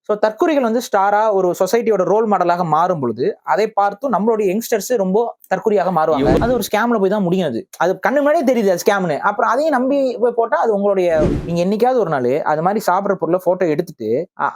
So தற்குறிகள் வந்து ஸ்டாரா ஒரு சொசைட்டியோட role மாடலாக மாறும் பொழுது அதை பார்த்தும் நம்மளுடைய யங்ஸ்டர்ஸ் ரொம்ப தற்குறியாக மாறுவாங்க. அது ஒரு ஸ்கேம்ல போய் தான் முடியும். அது கண்ணு முன்னாடியே தெரியுது அது ஸ்கேம்னு. அப்புறம் அதையும் நம்பி போய் போட்டா அது உங்களுடைய நீங்க என்னைக்காவது ஒரு நாள் அது மாதிரி சாப்பிட்ற பொருளை போட்டோ எடுத்துட்டு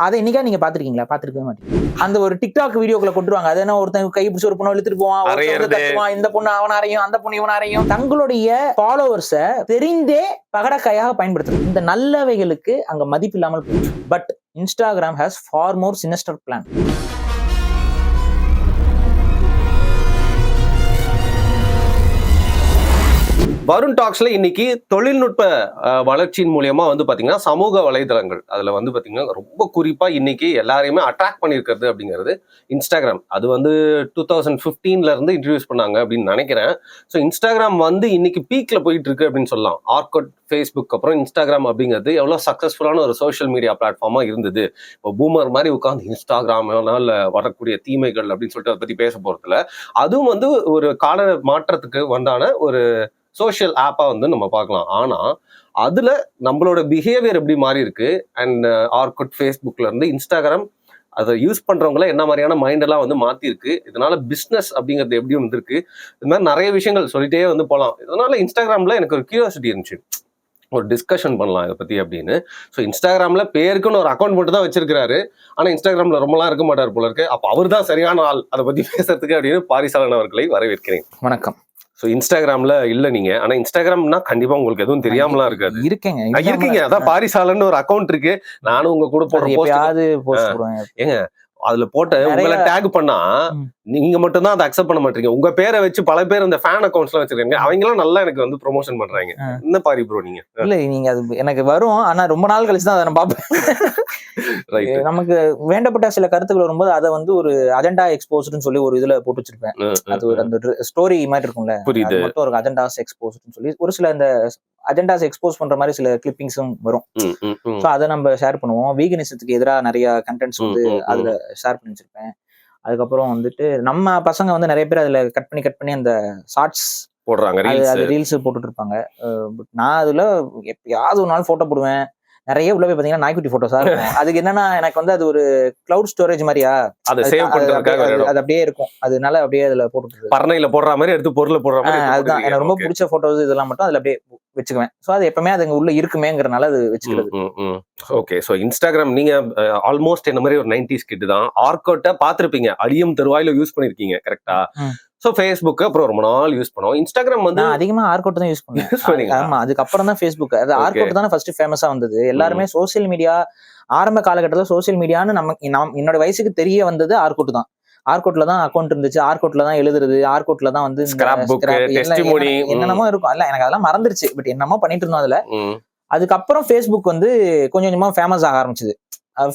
அதை என்னைக்கா நீங்க பாத்துருக்கீங்களா? பாத்துருக்கவே மாட்டீங்க. அந்த ஒரு டிக்டாக் வீடியோக்களை கொண்டுருவாங்க. அது என்ன ஒருத்தன் கை பிடிச்சி ஒரு பொண்ணை இழுத்துட்டு போவான், இந்த பொண்ணு அவனாரையும் அந்த பொண்ணு இவனாரையும் தங்களுடைய ஃபாலோவர்ஸை தெரிந்தே பகடக்காயாக பயன்படுத்துறது. இந்த நல்லவைகளுக்கு அங்க மதிப்பு இல்லாமல் போயிடுச்சு. But Instagram has far more sinister plan. Varun டாக்ஸ்ல இன்னைக்கு தொழில்நுட்ப வளர்ச்சியின் மூலியமா வந்து பாத்தீங்கன்னா சமூக வலைதளங்கள் அதுல வந்து பாத்தீங்கன்னா ரொம்ப குறிப்பா இன்னைக்கு எல்லாரையுமே அட்ராக்ட் பண்ணிருக்கிறது அப்படிங்கிறது இன்ஸ்டாகிராம். அது வந்து 2015ல இருந்து இன்ட்ரடியூஸ் பண்ணாங்க அப்படின்னு நினைக்கிறேன். ஸோ இன்ஸ்டாகிராம் வந்து இன்னைக்கு பீக்ல போயிட்டு இருக்கு அப்படின்னு சொல்லலாம். ஆர்குட், ஃபேஸ்புக் அப்புறம் இன்ஸ்டாகிராம் அப்படிங்கிறது எவ்வளவு சக்சஸ்ஃபுல்லான ஒரு சோஷியல் மீடியா பிளாட்ஃபார்மா இருந்தது. இப்போ பூமர் மாதிரி உட்காந்து இன்ஸ்டாகிராம்னால வரக்கூடிய தீமைகள் அப்படின்னு சொல்லிட்டு அதை பத்தி பேச போறதுல அதுவும் வந்து ஒரு கால மாற்றத்துக்கு வந்தான ஒரு சோஷியல் ஆப்பா வந்து நம்ம பார்க்கலாம். ஆனா அதுல நம்மளோட பிஹேவியர் எப்படி மாறி இருக்கு அண்ட் ஆர்குட், ஃபேஸ்புக்ல இருந்து இன்ஸ்டாகிராம் அதை யூஸ் பண்றவங்கள என்ன மாதிரியான மைண்ட் எல்லாம் வந்து மாத்திருக்கு, இதனால பிசினஸ் அப்படிங்கிறது எப்படி வந்திருக்கு, இது மாதிரி நிறைய விஷயங்கள் சொல்லிட்டே வந்து போகலாம். இதனால இன்ஸ்டாகிராம்ல எனக்கு ஒரு கியூரியாசிட்டி இருந்துச்சு, ஒரு டிஸ்கஷன் பண்ணலாம் இதை பத்தி அப்படின்னு. ஸோ இன்ஸ்டாகிராம்ல பேருக்குன்னு ஒரு அக்கௌண்ட் மட்டும் தான் வச்சிருக்காரு. ஆனா இன்ஸ்டாகிராம்ல ரொம்பலாம் இருக்க மாட்டார் போல இருக்கு. அப்ப அவர் தான் சரியான ஆள் அதை பத்தி பேசுறதுக்கு அப்படின்னு பாரிசாலன் அவர்களை வரவேற்கிறேன். வணக்கம். ஸோ இன்ஸ்டாகிராம்ல இல்ல நீங்க, ஆனா இன்ஸ்டாகிராம்னா கண்டிப்பா உங்களுக்கு எதுவும் தெரியாமலாம் இருக்காது. இருக்கீங்க, அதான் பாரிசாலன் ஒரு அக்கௌண்ட் இருக்கு. நானும் உங்க கூட போடுறேன். ஏங்க அதுல போட்ட உங்களை டேக் பண்ணா நீங்க மட்டும் தான் அதை அக்செப்ட் பண்ண மாட்டீங்க. உங்க பேரை வச்சு பல பேர் அந்த ஃபேன் அக்கௌண்ட்ஸ் எல்லாம் வச்சிருக்காங்க. அவங்க எல்லாம் நல்லா எனக்கு வந்து ப்ரொமோஷன் பண்றாங்க. என்ன பாரி ப்ரோ நீங்க? இல்ல நீங்க அது எனக்கு வரும், ஆனா ரொம்ப நாள் கழிச்சு தான் அதை நான் பாப்பேன். நமக்கு வேண்டப்பட்ட சில கருத்துக்கள் வரும்போது அதை வந்து ஒரு அஜெண்டா எக்ஸ்போஸ்ட்னு சொல்லி ஒரு இதுல போட்டு வச்சிருப்பேன். அது ஒரு அந்த ஸ்டோரி மாதிரி இருக்கும்ல, அது மட்டும் ஒரு அஜெண்டாஸ் எக்ஸ்போஸ்ட்னு சொல்லி ஒரு சில இந்த அஜெண்டாஸ் எக்ஸ்போஸ் பண்ற மாதிரி சில கிளிப்பிங்ஸும் வரும். ஸோ அதை நம்ம ஷேர் பண்ணுவோம். வீகனிசத்துக்கு எதிராக நிறைய கண்டென்ட்ஸ் வந்து அதுல ஷேர் பண்ணி வச்சிருப்பேன். அதுக்கப்புறம் வந்துட்டு நம்ம பசங்க வந்து நிறைய பேர் அதுல கட் பண்ணி அந்த ஷார்ட்ஸ் போடுறாங்க, அது ரீல்ஸ் போட்டுட்டு இருப்பாங்க. நான் அதுல எப்பயாவது ஒரு நாள் போட்டோ போடுவேன். நிறைய உள்ள போய் பாத்தீங்கன்னா நாய்க்குட்டி போட்டோஸா இருக்கும். அதுக்கு என்னன்னா எனக்கு வந்து அது ஒரு கிளவுட் ஸ்டோரேஜ் மாதிரியா, அது அப்படியே இருக்கும். அதனால அப்படியே அதுல போட்டு பர்னையில போடுற மாதிரி எடுத்து பொருள் போடுற மாதிரி. அதுதான் எனக்கு ரொம்ப பிடிச்ச போட்டோஸ் இதெல்லாம் மட்டும் அதுல அப்படியே வச்சுக்குவேன். ஸோ அது எப்பவுமே அது உள்ள இருக்குமேங்கிறனால அது வச்சுக்கிறது. ஓகே. ஸோ இன்ஸ்டாகிராம் நீங்க ஆல்மோஸ்ட் என்ன மாதிரி ஒரு 90s கிட் தான். ஆர்குட்டை பார்த்திருப்பீங்க, அடியும் தருவாயில யூஸ் பண்ணிருக்கீங்க, கரெக்டா? ஸோ ஃபேஸ்புக் அப்புறம் ரொம்ப நாள் யூஸ் பண்ணுவோம். இன்ஸ்டாகிராம் வந்து அதிகமா ஆர்குட் தான் யூஸ் பண்ணுவேன். ஆமா, அதுக்கப்புறம் தான் ஃபேஸ்புக். அது ஆர்குட் தானே ஃபர்ஸ்ட் ஃபேமஸா வந்தது. எல்லாருமே சோசியல் மீடியா ஆரம்ப காலகட்டத்தில் சோசியல் மீடியான்னு என்னோட வயசுக்கு தெரிய வந்தது ஆர்குட் தான். ஆர்குட்ல தான் அக்கௌண்ட் இருந்துச்சு, ஆர்குட்ல தான் எழுதுறது, ஆர்குட்ல தான் வந்து என்னென்னமோ இருக்கும். இல்ல எனக்கு அதெல்லாம் மறந்துருச்சு, பட் என்னமோ பண்ணிட்டு இருந்தோம் அதுல. அதுக்கப்புறம் ஃபேஸ்புக் வந்து கொஞ்சம் கொஞ்சமா ஃபேமஸ் ஆக ஆரம்பிச்சது.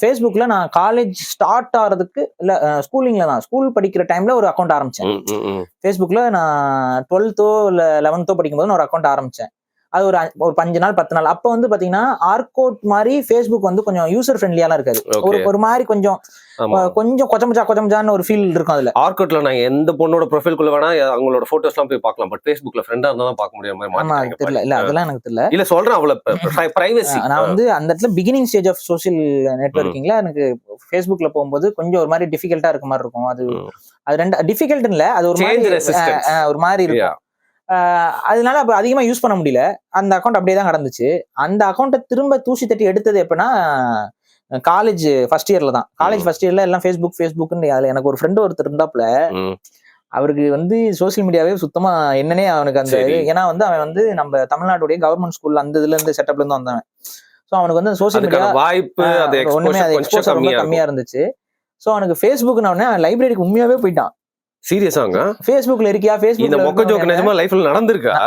ஃபேஸ்புக்ல நான் காலேஜ் ஸ்டார்ட் ஆகிறதுக்கு இல்ல ஸ்கூலிங்ல தான், ஸ்கூல் படிக்கிற டைம்ல ஒரு அக்கௌண்ட் ஆரம்பிச்சேன் ஃபேஸ்புக்ல. நான் 12th இல்ல 11th படிக்கும் போது ஒரு அக்கௌண்ட் ஆரம்பிச்சேன். அது ஒரு 5 நாள் 10 நாள். அப்ப வந்து பாத்தீங்கன்னா ஆர்குட் மாதிரி ஃபேஸ்புக் வந்து கொஞ்சம் யூசர் ஃப்ரெண்ட்லியாலாம் இருக்காது. ஒரு மாதிரி கொஞ்சம் கொச்சமச்சான்னு ஒரு ஃபீல் இருக்கும் அதுல. ஆர்குட்ல நான் எந்த பொண்ணோட ப்ரொஃபைல் குள்ள வேணா அவங்களோட போட்டோஸ் எல்லாம் போய் பார்க்கலாம். பட் ஃபேஸ்புக்ல ஃப்ரெண்டா இருந்தா தான் பார்க்க முடியாம மாதிரி தெரியல. இல்ல அதெல்லாம் எனக்கு தெரியல. இல்ல சொல்றேன், அவ்வளவு பிரைவசி. நான் வந்து அந்த இடத்துல பிகினிங் ஸ்டேஜ் ஆஃப் சோசியல் நெட்வொர்க்கிங்ல எனக்கு ஃபேஸ்புக்ல போகும்போது கொஞ்சம் ஒரு மாதிரி டிஃபிகல்ட்டா இருக்க மாதிரி இருக்கும். அது ரெண்டு டிஃபிகல்ட் இல்ல, அது ஒரு மாதிரி இருக்கும். அதனால அப்ப அதிகமா யூஸ் பண்ண முடியல. அந்த அக்கௌண்ட் அப்படியே தான் கடந்துச்சு. அந்த அக்கௌண்ட்டை திரும்ப தூசி தட்டி எடுத்தது எப்படின்னா காலேஜ் ஃபர்ஸ்ட் இயர்ல தான். காலேஜ் ஃபர்ஸ்ட் இயர்ல எல்லாம் ஃபேஸ்புக்னு அதுல எனக்கு ஒரு ஃப்ரெண்ட் ஒருத்தர் இருந்தாப்புல. அவருக்கு வந்து சோசியல் மீடியாவே சுத்தமா என்னன்னே அவனுக்கு அந்த ஏன்னா வந்து அவன் வந்து நம்ம தமிழ்நாட்டுடைய கவர்மெண்ட் ஸ்கூல்ல அந்த இதுல இருந்து செட்டப்ல இருந்து வந்தவன். ஸோ அவனுக்கு வந்து சோசியல் மீடியா வாய்ப்பு ஒண்ணுமே அது எக்ஸ்போசர் ரொம்ப கம்மியா இருந்துச்சு. ஸோ அவனுக்கு ஃபேஸ்புக்னு உடனே அவன் லைப்ரரிக்கு உண்மையாவே போயிட்டான். சீரியஸாங்க? ஃபேஸ்புக்ல இருக்கியா?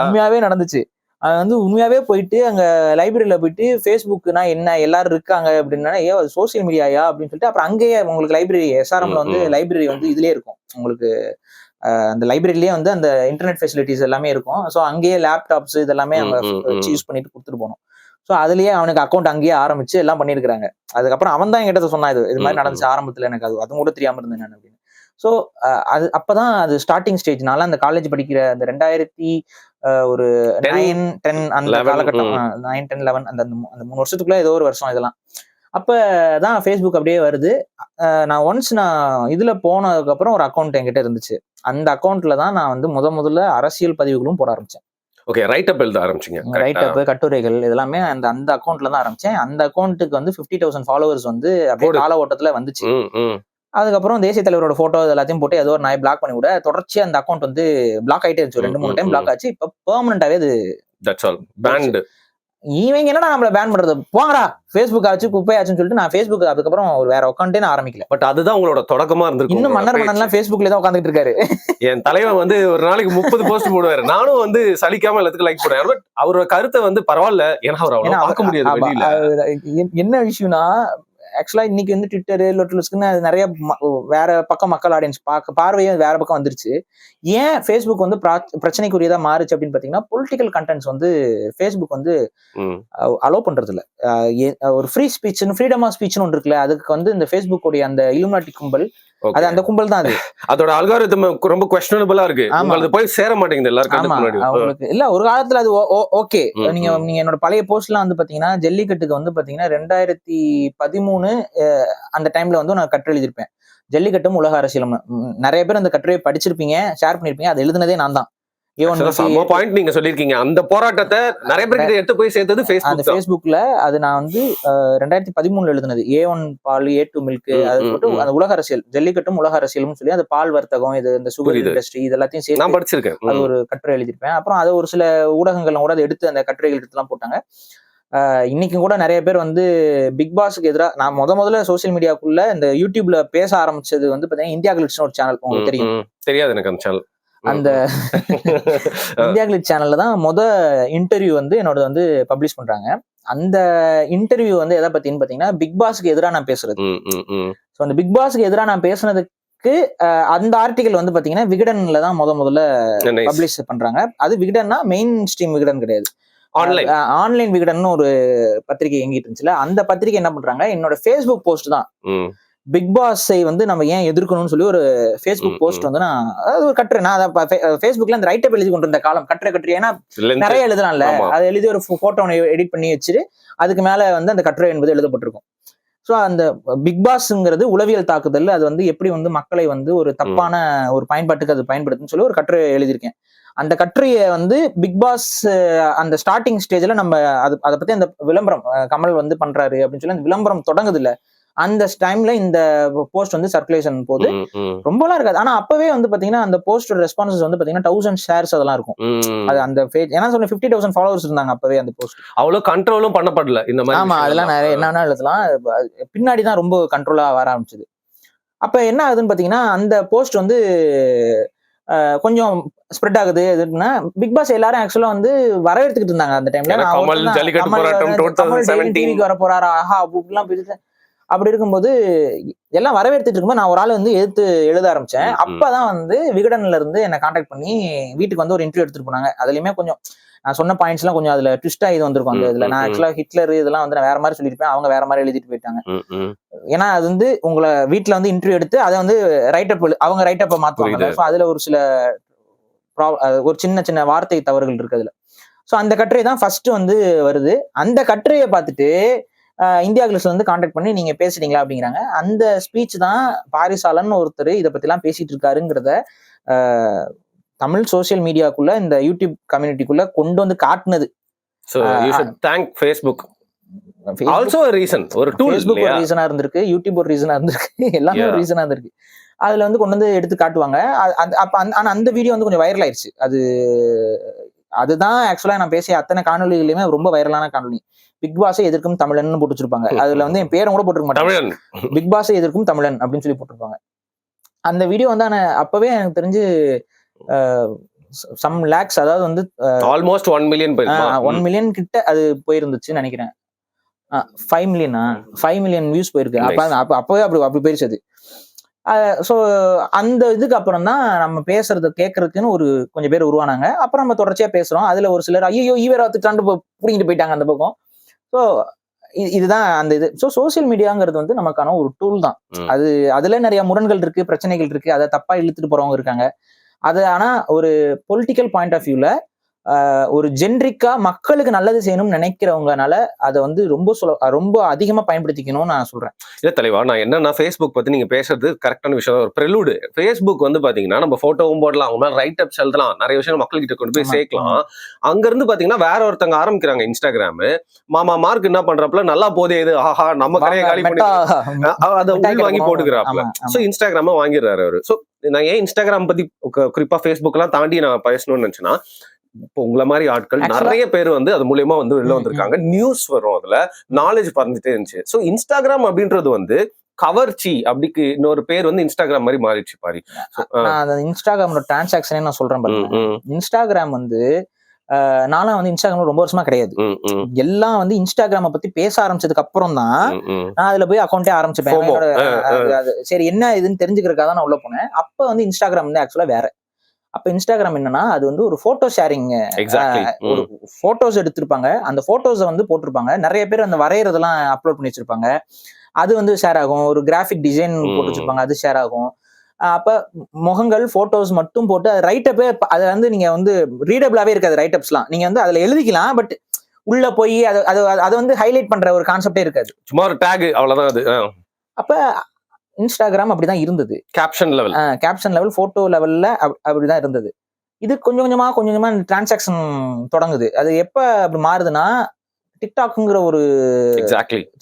உண்மையாவே நடந்துச்சு. அது வந்து உண்மையாவே போயிட்டு அங்க லைப்ரரியில போயிட்டு ஃபேஸ்புக்னா என்ன, எல்லாரும் இருக்காங்க அப்படின்னா சோசியல் மீடியாயா அப்படின்னு சொல்லிட்டு அப்புறம் அங்கேயே உங்களுக்கு லைப்ரரி எஸ்ஆர்எம்ல வந்து லைப்ரரி வந்து இதுலயே இருக்கும். உங்களுக்கு அந்த லைப்ரரியிலேயே வந்து அந்த இன்டர்நெட் ஃபெசிலிட்டிஸ் எல்லாமே இருக்கும். ஸோ அங்கேயே லேப்டாப்ஸ் இதெல்லாமே அவங்க யூஸ் பண்ணிட்டு கொடுத்துட்டு போனோம். ஸோ அதுலயே அவனுக்கு அக்கௌண்ட் அங்கேயே ஆரம்பிச்சு எல்லாம் பண்ணிருக்காங்க. அதுக்கப்புறம் அவன் தான் என்கிட்ட சொன்னா இது மாதிரி நடந்துச்சு ஆரம்பத்துல, எனக்கு அதுவும் கூட தெரியாம இருந்தேன் நான் அப்படின்னு. ஸோ அது அப்பதான் அது ஸ்டார்டிங் ஸ்டேஜ்னால அந்த காலேஜ் படிக்கிற அந்த 2000 ஒரு 9-10 அந்த காலகட்டம், 9-10-11 அந்த 3 வருஷத்துக்குள்ள ஏதோ ஒரு வருஷம் இதெல்லாம். அப்பதான் ஃபேஸ்புக் அப்படியே வருது. நான் இதுல போனதுக்கு அப்புறம் ஒரு அக்கௌண்ட் என்கிட்ட இருந்துச்சு. அந்த அக்கௌண்ட்ல தான் நான் வந்து முதல்ல அரசியல் பதிவுகளும் போட ஆரம்பிச்சேன். ஓகே, ரைட் அப் எழுத ஆரம்பிச்சீங்க. ரைட் அப், கட்டுரைகள் இதெல்லாமே அந்த அக்கௌண்ட்ல தான் ஆரம்பிச்சேன். அந்த அக்கௌண்ட்டுக்கு வந்து 50,000 ஃபாலோவர்ஸ் வந்து அப்படியே கால ஓட்டத்துல வந்துச்சு. அதுக்கப்புறம் தேசிய தலைவரோட போட்டோ எல்லாத்தையும் போட்டு ஏதோ ஒரு நாய் பிளாக் பண்ணி விட தொடர்ச்சியா அந்த அக்கௌண்ட் வந்து பிளாக் ஆயிட்டே இருந்துச்சு. 2-3 டைம் பிளாக் ஆச்சு. இப்ப பெர்மனண்டாவே அது இவங்க என்னடா நம்மள பேன் பண்றது, போங்கடா ஃபேஸ்புக் ஆச்சு குப்பையாச்சுன்னு சொல்லிட்டு நான் ஃபேஸ்புக் அதுக்கப்புறம் ஒரு வேற அக்கௌண்டே நான் ஆரம்பிக்கல. பட் அதுதான் உங்களோட தொடக்கமா இருந்திருக்கு. இன்னும் மன்னர் மன்னன்லாம் ஃபேஸ்புக்ல தான் உட்கார்ந்துட்டு இருக்காரு. என் தலைவன் வந்து ஒரு நாளைக்கு 30 போஸ்ட் போடுவாரு. நானும் வந்து சலிக்காம எல்லாத்துக்கும் லைக் போடுவேன். பட் அவரோட கருத்தை வந்து பரவாயில்ல, ஏன்னா அவர் அவ்வளவு பார்க்க முடியாது வெளியில. என்ன விஷயம்னா ஆக்சுவலா இன்னைக்கு வந்து ட்விட்டர் லொட்டுலுஸ்க்குன்னு நிறைய வேற பக்கம் மக்கள் ஆடியன்ஸ் பார்வையே வேற பக்கம் வந்துருச்சு. ஏன் ஃபேஸ்புக் வந்து பிரச்சனைக்குரியதா மாறுச்சு அப்படின்னு பாத்தீங்கன்னா, பொலிட்டிக்கல் கண்டென்ட்ஸ் வந்து ஃபேஸ்புக் வந்து அலோவ் பண்றது இல்ல. ஒரு ஃப்ரீ ஸ்பீச், ஃப்ரீடம் ஆஃப் ஸ்பீச்னு ஒன்று இருக்குல்ல, அதுக்கு வந்து இந்த ஃபேஸ்புக் உடைய அந்த இலுமினாட்டி கும்பல், அது அந்த கும்பல் தான். அது அதோட அல்காரிதம் ரொம்ப குவெஸ்ஷனபிளா இருக்கு. உங்களுக்கு போய் சேர மாட்டேங்குது எல்லாருக்கும். அவங்களுக்கு இல்ல, ஒரு காலத்துல அது ஓகே. நீங்க என்னோட பழைய போஸ்ட்லாம் வந்து பாத்தீங்கன்னா, ஜல்லிக்கட்டுக்கு வந்து பாத்தீங்கன்னா 2013 அந்த டைம்ல வந்து நான் கட்டுரை எழுதியிருப்பேன். ஜல்லிக்கட்டும் உலக அரசியலும். நிறைய பேர் அந்த கட்டுரையை படிச்சிருப்பீங்க, ஷேர் பண்ணிருப்பீங்க. அது எழுதுனதே நான் தான். நீங்க சொல்லிருக்கீங்க அந்த போராட்டத்தை நிறைய பேர் எடுத்து போய் சேர்த்தது அந்த ஃபேஸ்புக்ல. அது நான் வந்து 2013 எழுதுனது. A1 பால், A2 மில்க், அது போட்டு அந்த உலக அரசியல், ஜல்லிக்கட்டும் உலக அரசியலும் சொல்லி அந்த பால் வர்த்தகம், இது இந்த சுகர் இண்டஸ்ட்ரி இதெல்லாத்தையும் சேர்த்து நான் படிச்சிருக்கேன். அது ஒரு கட்டுரை எழுதியிருப்பேன். அப்புறம் அதை ஒரு சில ஊடகங்கள்லாம் கூட அதை எடுத்து அந்த கட்டுரைகள் எடுத்துலாம் போட்டாங்க. இன்னைக்கும் கூட நிறைய பேர் வந்து பிக் பாஸ்க்கு எதிராக நான் முதல்ல சோசியல் மீடியாக்குள்ள இந்த யூடியூப்ல பேச ஆரம்பிச்சது வந்து பாத்தீங்கன்னா இந்தியா கிளிட்ஸ்னு ஒரு சேனல், உங்களுக்கு தெரியும்? தெரியாது எனக்கு அந்த சேனல். அந்த இந்தியா கிளிட்ஸ் சேனல்ல தான் இன்டர்வியூ வந்து என்னோட வந்து பப்ளிஷ் பண்றாங்க. அந்த இன்டர்வியூ வந்து எதை பத்தின்னு பாத்தீங்கன்னா, பிக் பாஸ்க்கு எதிராக நான் பேசுறது. ஸோ அந்த பிக் பாஸ்க்கு எதிராக நான் பேசுனதுக்கு அந்த ஆர்டிகல் வந்து பாத்தீங்கன்னா விகடன்ல தான் முதல்ல பப்ளிஷ் பண்றாங்க. அது விகடன்னா மெயின் ஸ்ட்ரீம் விகடன் கிடையாது, ஆன்லைன் விகடன் ஒரு பத்திரிகை இயங்கிட்டு இருந்துச்சுல. அந்த பத்திரிகை என்ன பண்றாங்க, என்னோட ஃபேஸ்புக் போஸ்ட் தான் பிக் பாஸை வந்து நம்ம ஏன் எதிர்க்கணும்னு சொல்லி ஒரு ஃபேஸ்புக் போஸ்ட் வந்து நான், அதாவது ஒரு கட்டுரை, நான் ஃபேஸ்புக்ல அந்த ரைட் அப் எழுதி கொண்டு இருந்த காலம், கட்டுரை ஏன்னா நிறைய எழுதலாம்ல, அதை எழுதி ஒரு போட்டோ எடிட் பண்ணி வச்சுட்டு அதுக்கு மேல வந்து அந்த கட்டுரை என்பது எழுதப்பட்டிருக்கும். ஸோ அந்த பிக் பாஸ்ங்கிறது உளவியல் தாக்குதல், அது வந்து எப்படி வந்து மக்களை வந்து ஒரு தப்பான ஒரு பயன்பாட்டுக்கு அது பயன்படுத்துன்னு சொல்லி ஒரு கட்டுரை எழுதியிருக்கேன். அந்த கட்டுரையை வந்து பிக் பாஸ் அந்த ஸ்டார்டிங் ஸ்டேஜ்ல நம்ம அதை பத்தி அந்த விளம்பரம் கமல் வந்து பண்றாரு அப்படின்னு சொல்லி அந்த விளம்பரம் தொடங்குது இல்ல, அந்த டைம்ல இந்த போஸ்ட் வந்து சர்க்குலேஷன் போது ரொம்பலாம் இருக்காது. ஆனா அப்பவே வந்து பாத்தீங்கன்னா அந்த போஸ்டோட ரெஸ்பான்சஸ் வந்து பாத்தீங்கன்னா 1000 ஷேர்ஸ் அதெல்லாம் இருக்கும். அது அந்த பேஜ் ஏன்னா சொன்ன 50,000 ஃபாலோவர்ஸ் இருந்தாங்க அப்பவே அந்த போஸ்ட். அவ்வளவு கண்ட்ரோலும் பண்ணப்படல இந்த மாதிரி. ஆமா, அதெல்லாம் நிறைய என்னன்னா எழுதலாம், பின்னாடி தான் ரொம்ப கண்ட்ரோலா வர ஆரம்பிச்சது. அப்ப என்ன ஆகுதுன்னு பாத்தீங்கன்னா, அந்த போஸ்ட் வந்து கொஞ்சம் ஸ்ப்ரெட் ஆகுது. எதுன்னா பிக் பாஸ் எல்லாரும் ஆக்சுவலா வந்து வரவேற்றுக்கிட்டு இருந்தாங்க அந்த டைம்ல. டிவிக்கு வர போறாரா, ஆஹா அப்படிலாம் பிரிச்சு அப்படி இருக்கும்போது எல்லாம் வரவேற்றுட்டு இருக்கும்போது நான் ஒரு ஆள் வந்து எதிர்த்து எழுத ஆரம்பிச்சேன். அப்பதான் வந்து விகடன்ல இருந்து என்ன கான்டாக்ட் பண்ணி வீட்டுக்கு வந்து ஒரு இன்டர்வியூ எடுத்துட்டு போனாங்க. அதுலயுமே கொஞ்சம் நான் சொன்ன பாயிண்ட்ஸ் எல்லாம் கொஞ்சம் அதுல ட்விஸ்டா இது வந்திருக்கும். அந்த இதுல நான் ஆக்சுவலா ஹிட்லர் இதெல்லாம் வந்து நான் வேற மாதிரி சொல்லியிருப்பேன், அவங்க வேற மாதிரி எழுதிட்டு போயிட்டாங்க. ஏன்னா அது வந்து உங்களை வீட்டுல வந்து இன்டர்வியூ எடுத்து அதை வந்து அவங்க ரைட் அப்ப மாத்துவாங்க. ஸோ அதுல ஒரு சில ஒரு சின்ன வார்த்தை தவறுகள் இருக்கு அதுல. ஸோ அந்த கட்டுரை தான் ஃபர்ஸ்ட் வந்து வருது. அந்த கட்டுரையை பார்த்துட்டு இந்தியா கிளிட்ஸ்ல வந்து கான்டாக்ட் பண்ணி நீங்க பேசுறீங்களா அப்படிங்கிறாங்க. அந்த ஸ்பீச் தான் பாரிசாலன் ஒருத்தர் இதை பத்தி எல்லாம் பேசிட்டு இருக்காருங்கிறத தமிழ் சோசியல் மீடியாக்குள்ள இந்த யூடியூப் கம்யூனிட்டிக்குள்ள கொண்டு வந்து காட்டுனது. So you should thank Facebook. Also a reason, ஒரு டூல். Facebook ஒரு ரீசனா இருந்திருக்கு, யூடியூப் ஒரு ரீசனா இருந்திருக்கு, எல்லாமே ஒரு ரீசனா இருந்திருக்கு. அதுல வந்து கொண்டு வந்து எடுத்து காட்டுவாங்க. ஆனா அந்த வீடியோ வந்து கொஞ்சம் வைரல் ஆயிடுச்சு. அதுதான் ஆக்சுவலா நான் பேசிய அத்தனை காணொலிகளையுமே ரொம்ப வைரலான காணொலி. பிக் பாஸை எதிர்க்கும் தமிழன் போட்டு வச்சிருப்பாங்க. அதுல வந்து என் பேரும் கூட போட்டிருக்க மாட்டாங்க, பிக் பாஸை எதிர்க்கும் தமிழன் அப்படின்னு சொல்லி போட்டிருப்பாங்க. அந்த வீடியோ வந்து அப்பவே எனக்கு தெரிஞ்சு சம் லேக்ஸ், அதாவது வந்து ஆல்மோஸ்ட் 1 மில்லியன் 1 மில்லியன் கிட்ட அது போயிருந்துச்சு நினைக்கிறேன். 5 மில்லியன் வியூஸ் போயிருக்கு. அப்பவே அப்படி போயிருச்சு அது. ஸோ அந்த இதுக்கு அப்புறம் தான் நம்ம பேசுறது கேட்கறதுக்குன்னு ஒரு கொஞ்சம் பேர் உருவானாங்க. அப்புறம் நம்ம தொடர்ச்சியா பேசுறோம். அதுல ஒரு சிலர் ஐயோ ஈவராத்துக்காண்டு பிடிங்கிட்டு போயிட்டாங்க அந்த பக்கம். ஸோ இதுதான் அந்த இது. ஸோ சோசியல் மீடியாங்கிறது வந்து நமக்கான ஒரு டூல் தான். அதுல நிறைய முரண்கள் இருக்கு, பிரச்சனைகள் இருக்கு, அதை தப்பா இழுத்துட்டு போறவங்க இருக்காங்க. அது ஆனா ஒரு பொலிட்டிக்கல் பாயிண்ட் ஆஃப் வியூல ஒரு ஜென்ரிக்கா மக்களுக்கு நல்லது செய்யணும்னு நினைக்கிறவங்கனால அதை வந்து ரொம்ப அதிகமா பயன்படுத்திக்கணும்னு நான் சொல்றேன். இல்ல தலைவா, நான் என்னன்னா ஃபேஸ்புக் பத்தி நீங்க பேசுறது கரெக்டான விஷயம். ஒரு ப்ரெலூடு. ஃபேஸ்புக் வந்து பாத்தீங்கன்னா நம்ம போட்டோவும் போடலாம், அவங்க மேல ரைட் அப்ஸ் எழுதலாம், நிறைய விஷயம் மக்கள் கிட்ட கொண்டு போய் சேர்க்கலாம். அங்க இருந்து பாத்தீங்கன்னா வேற ஒருத்தங்க ஆரம்பிக்கிறாங்க இன்ஸ்டாகிராம். மாமா மார்க் என்ன பண்றப்பல நல்லா போதே இது, ஆஹா நம்ம கடையை காலி பண்ணி அதை உள் வாங்கி போட்டுக்கிறாப்ல. சோ இன்ஸ்டாகிராம வாங்கிடுறாரு அவரு. சோ நான் ஏன் இன்ஸ்டாகிராம் பத்தி குறிப்பா ஃபேஸ்புக் எல்லாம் தாண்டி நான் பேசணும்னு நினைச்சேன்னா, இப்போ உங்களை மாதிரி ஆட்கள் நிறைய பேர் வந்து அது மூலியமா வந்து வெளில வந்திருக்காங்க. நியூஸ் வரும், அதுல நாலேஜ் பறந்துட்டே இருந்துச்சு. சோ இன்ஸ்டாகிராம் அப்படின்றது வந்து கவர்ச்சி அப்படிக்கு இன்னொரு பேர் வந்து இன்ஸ்டாகிராம் மாதிரி மாறிடுச்சு பாரு. இன்ஸ்டாகிராமோட டிரான்சாக்ஷனே நான் சொல்றேன் பாருங்க. இன்ஸ்டாகிராம் வந்து நானும் வந்து இன்ஸ்டாகிராம் ரொம்ப வருஷமா கிடையாது. எல்லாம் வந்து இன்ஸ்டாகிராம பத்தி பேச ஆரம்பிச்சதுக்கு அப்புறம் தான் நான் அதுல போய் அக்கௌண்டே ஆரம்பிச்சுப்பேன். சரி என்ன இதுன்னு தெரிஞ்சுக்கிறதுக்காக தான் நான் உள்ள போனேன். அப்ப வந்து இன்ஸ்டாகிராம் வந்து ஆக்சுவலா வேற. அப்ப இன்ஸ்டாகிராம் என்னன்னா அது வந்து ஒரு போட்டோ ஷேரிங், ஒரு போட்டோஸ் எடுத்திருப்பாங்க, அந்த போட்டோஸை வந்து போட்டிருப்பாங்க. நிறைய பேர் அந்த வரையறதெல்லாம் அப்லோட் பண்ணி வச்சிருப்பாங்க, அது வந்து ஷேர் ஆகும். ஒரு கிராஃபிக் டிசைன் போட்டு வச்சிருப்பாங்க, அது ஷேர் ஆகும். அப்ப முகங்கள் போட்டோஸ் மட்டும் போட்டு அது ரைட்டப்பே, அது வந்து நீங்க வந்து ரீடபிளாவே இருக்காது. ரைட்டப்ஸ்லாம் நீங்க வந்து அதுல எழுதிக்கலாம், பட் உள்ள போய் அதை வந்து ஹைலைட் பண்ற ஒரு கான்செப்டே இருக்காது. சும்மா ஒரு டேக் அவ்வளவுதான் அது. அப்ப இன்ஸ்டாகிராம் அப்படிதான் இருந்தது. கேப்ஷன் லெவல் போட்டோ லெவல்ல அப்படிதான் இருந்தது. இது கொஞ்சம் கொஞ்சமா டிரான்சாக்ஷன் தொடங்குது. அது எப்ப அப்படி மாறுதுன்னா, டிக்டாக்ங்கிற ஒரு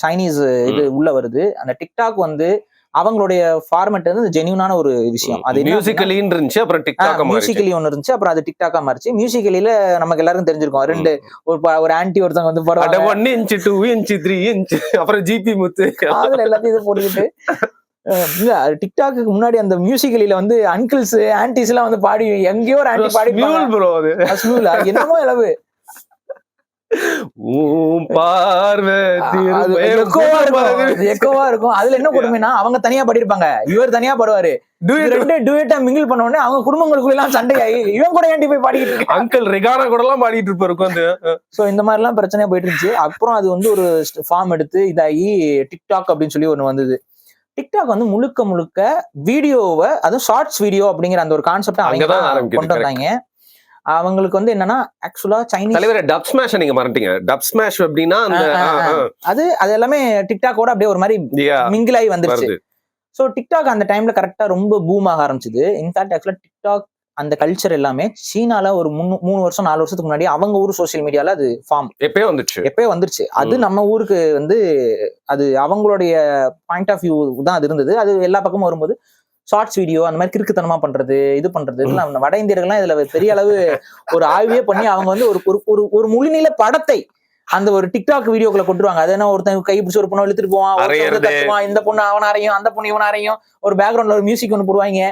சைனீஸ் இது உள்ள வருது. அந்த டிக்டாக் வந்து அவங்களுடைய ஃபார்மேட் வந்து ஜென்யூனான ஒரு விஷயம். அது மியூசிக்கலி இருந்துச்சு, அப்புறம் டிக்டாக் மியூசிக்கலி ஒன்னு இருந்துச்சு, அப்புறம் அது டிக்டாக்கா மாறிச்சு. மியூசிக்கலில நமக்கு எல்லாருக்கும் தெரிஞ்சிருக்கும், ஒரு ஆன்டி ஒருத்தவங்க வந்து 1 inch 2 inch 3 inch அப்புறம் ஜிபி முத்து அதுல எல்லாத்தையும் இது போட்டுக்கிட்டு டிக்டாக்கு முன்னாடி அந்த மியூசிக்கலில வந்து அங்கிள்ஸ் ஆன்டிஸ் எல்லாம் வந்து பாடி, எங்கேயோ ஒரு ஆன்டி பாடி என்னமோ அளவு எக்கோவா இருக்கும். அதுல என்ன கொடுமைனா அவங்க தனியா பாடிருப்பாங்க, இவர் தனியா பாடுவாரு. டூயட்டா மிங்கிள் பண்ண உடனே அவங்க குடும்பங்களுக்குள்ள எல்லாம் சண்டையாகி இவன் கூட ஏன்டி போய் பாடிட்டு இருக்கு, அங்கிள் ரெகானா கூட எல்லாம் பாடிட்டு இருப்பாரு. சோ இந்த மாதிரி எல்லாம் பிரச்சனையா போயிட்டு இருந்துச்சு. அப்புறம் அது வந்து ஒரு ஃபார்ம் எடுத்து இதாகி டிக்டாக் அப்படின்னு சொல்லி ஒண்ணு வந்தது. டிக்டாக் வந்து முழுக்க வீடியோவை, அதுவும் ஷார்ட்ஸ் வீடியோ அப்படிங்கிற அந்த ஒரு கான்செப்ட் அவங்க கொண்டு வந்தாங்க. அவங்களுக்கு வந்து என்னன்னா ஆக்சுவலா சைனீஸ் தலைவர் டப் ஸ்மாஷ் நீங்க மறந்துட்டீங்க. டப் ஸ்மாஷ் அப்படின்னா அது எல்லாமே டிக்டாக்கோட அப்படியே ஒரு மாதிரி மிங்கிள் ஆகி வந்துருச்சு. சோ டிக்டாக் அந்த டைம்ல கரெக்டா ரொம்ப பூம் ஆக ஆரம்பிச்சது. இன்ஃபேக்ட் ஆக்சுவலா டிக்டாக் அந்த கல்ச்சர் எல்லாமே சீனால ஒரு 3 வருஷம் 4 வருஷத்துக்கு முன்னாடி அவங்க ஊர் சோசியல் மீடியால அது ஃபார்ம் எப்பயே வந்துருச்சு. அது நம்ம ஊருக்கு வந்து அது அவங்களுடைய பாயிண்ட் ஆஃப் வியூ தான் அது இருந்தது. அது எல்லா பக்கமும் வரும்போது ஷார்ட்ஸ் வீடியோ அந்த மாதிரி கிறுக்குத்தனமா பண்றது, இது பண்றது, வட இந்தியர்கள்லாம் இதுல பெரிய அளவு ஒரு ஆய்வே பண்ணி அவங்க வந்து ஒரு முழுநீள படத்தை அந்த ஒரு டிக்டாக் வீடியோக்குள்ள கொண்டுருவாங்க. அது என்ன, ஒருத்தன் கை பிடிச்சி ஒரு பொண்ணு இழுத்துட்டு போவான், இந்த பொண்ணு அவன் அறையும், அந்த பொண்ணு இவன் அறையும், ஒரு பேக்ரவுண்ட்ல ஒரு மியூசிக் ஒண்ணு போடுவாங்க,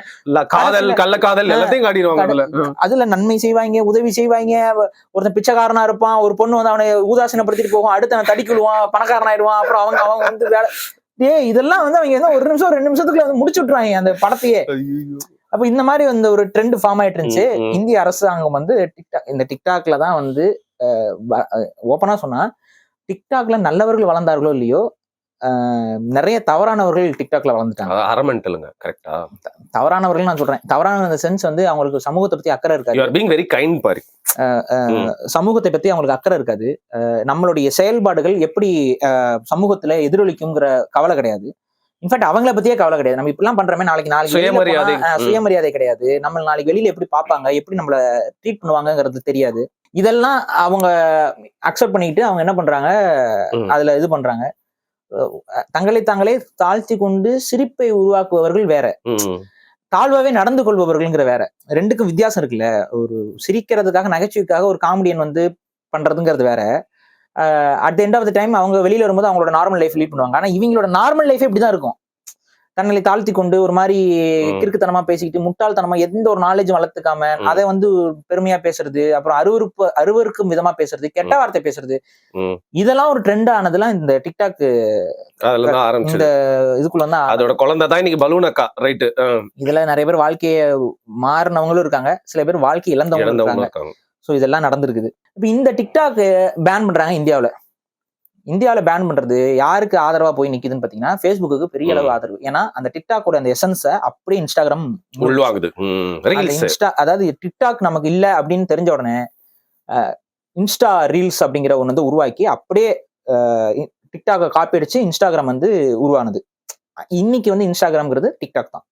கள்ளக்காதல் எல்லாத்தையும் காட்டிடுவாங்க. அதுல நன்மை செய்வாங்க, உதவி செய்வாங்க. ஒருத்தன் பிச்சைக்காரனா இருப்பான், ஒரு பொண்ணு வந்து அவனை ஊதாசீனப்படுத்திட்டு போகும், அடுத்து அவன் தடிக்குழுவான், பணக்காரன் ஆயிடுவான். அப்புறம் அவங்க வந்து வேலை இதெல்லாம் வந்து அவங்க ஒரு நிமிஷம் 2 நிமிஷத்துக்குள்ள வந்து முடிச்சு விட்டுருவாங்க அந்த படத்தையே. அப்ப இந்த மாதிரி வந்து ஒரு ட்ரெண்ட் ஃபார்ம் ஆயிட்டு இருந்துச்சு. இந்திய அரசாங்கம் வந்து இந்த டிக்டாக்ல தான் வந்து ஓப்பனா சொன்னா, டிக்டாக்ல நல்லவர்கள் வளர்ந்தார்களோ இல்லையோ, நிறைய தவறானவர்கள் டிக்டாக்ல வளர்ந்துட்டாங்க. கரெக்டா? தவறானவர்கள் நான் சொல்றேன். தவறான இந்த சென்ஸ் வந்து அவங்களுக்கு சமூகத்தை பத்தி அக்கறை இருக்காது. சமூகத்தை பத்தி அவங்களுக்கு அக்கறை இருக்காது. நம்மளுடைய செயல்பாடுகள் எப்படி சமூகத்துல எதிரொலிக்குங்கிற கவலை கிடையாது. இன்ஃபேக்ட் அவங்கள பத்தியே கவலை கிடையாது. நம்ம இப்பெல்லாம் பண்றோமே, நாளைக்கு சுயமரியாதை கிடையாது. நம்ம நாளைக்கு வெளியில எப்படி பார்ப்பாங்க, எப்படி நம்மள ட்ரீட் பண்ணுவாங்கிறது தெரியாது. இதெல்லாம் அவங்க அக்செப்ட் பண்ணிட்டு அவங்க என்ன பண்றாங்க, அதுல இது பண்றாங்க. தங்களை தாங்களே தாழ்த்தி கொண்டு சிரிப்பை உருவாக்குபவர்கள் வேற, தாழ்வாவே நடந்து கொள்பவர்கள்ங்கிற வேற. ரெண்டுக்கும் வித்தியாசம் இருக்குல்ல. ஒரு சிரிக்கிறதுக்காக, நகைச்சுவைக்காக ஒரு காமெடியன் வந்து பண்றதுங்கிறது வேற. At the end of the time அவங்க வெளியில வரும்போது அவங்களோட நார்மல் லைஃப் லீட் பண்ணுவாங்க. ஆனா இவங்களோட நார்மல் லைஃபே இப்படிதான் இருக்கும். தன்னை தாழ்த்தி கொண்டு ஒரு மாதிரி கிறுக்குத்தனமா பேசிக்கிட்டு, முட்டாள்தனமா எந்த ஒரு நாலேஜும் வளர்த்துக்காம அதை வந்து பெருமையா பேசுறது, அப்புறம் அருவருக்கும் விதமா பேசுறது, கெட்ட வார்த்தை பேசுறது, இதெல்லாம் ஒரு ட்ரெண்ட் ஆனதுலாம் இந்த டிக்டாக் இந்த இதுக்குள்ள தான். அதோட குழந்தை தான் இன்னைக்கு பலூன் அக்கா, ரைட்? இதுல நிறைய பேர் வாழ்க்கைய மாறினவங்களும் இருக்காங்க, சில பேர் வாழ்க்கை இழந்தவங்களும் இருக்காங்க. சோ இதெல்லாம் நடந்திருக்குது. இப்ப இந்த டிக்டாக் பேன் பண்றாங்க இந்தியாவில பேன் பண்றது யாருக்கு ஆதரவா போய் நிக்குதுன்னு பாத்தீங்கன்னா, ஃபேஸ்புக்கு பெரிய அளவு ஆதரவு. ஏன்னா அந்த டிக்டாக்கோட அந்த எசன்ஸை அப்படியே இன்ஸ்டாகிராம் உள்வாங்குது. அதாவது டிக்டாக் நமக்கு இல்ல அப்படின்னு தெரிஞ்ச உடனே இன்ஸ்டா ரீல்ஸ் அப்படிங்கிற ஒன்று வந்து உருவாக்கி அப்படியே டிக்டாக்கை காப்பி அடிச்சு இன்ஸ்டாகிராம் வந்து உருவானது. இன்னைக்கு வந்து இன்ஸ்டாகிராம்ங்கிறது டிக்டாக் தான்.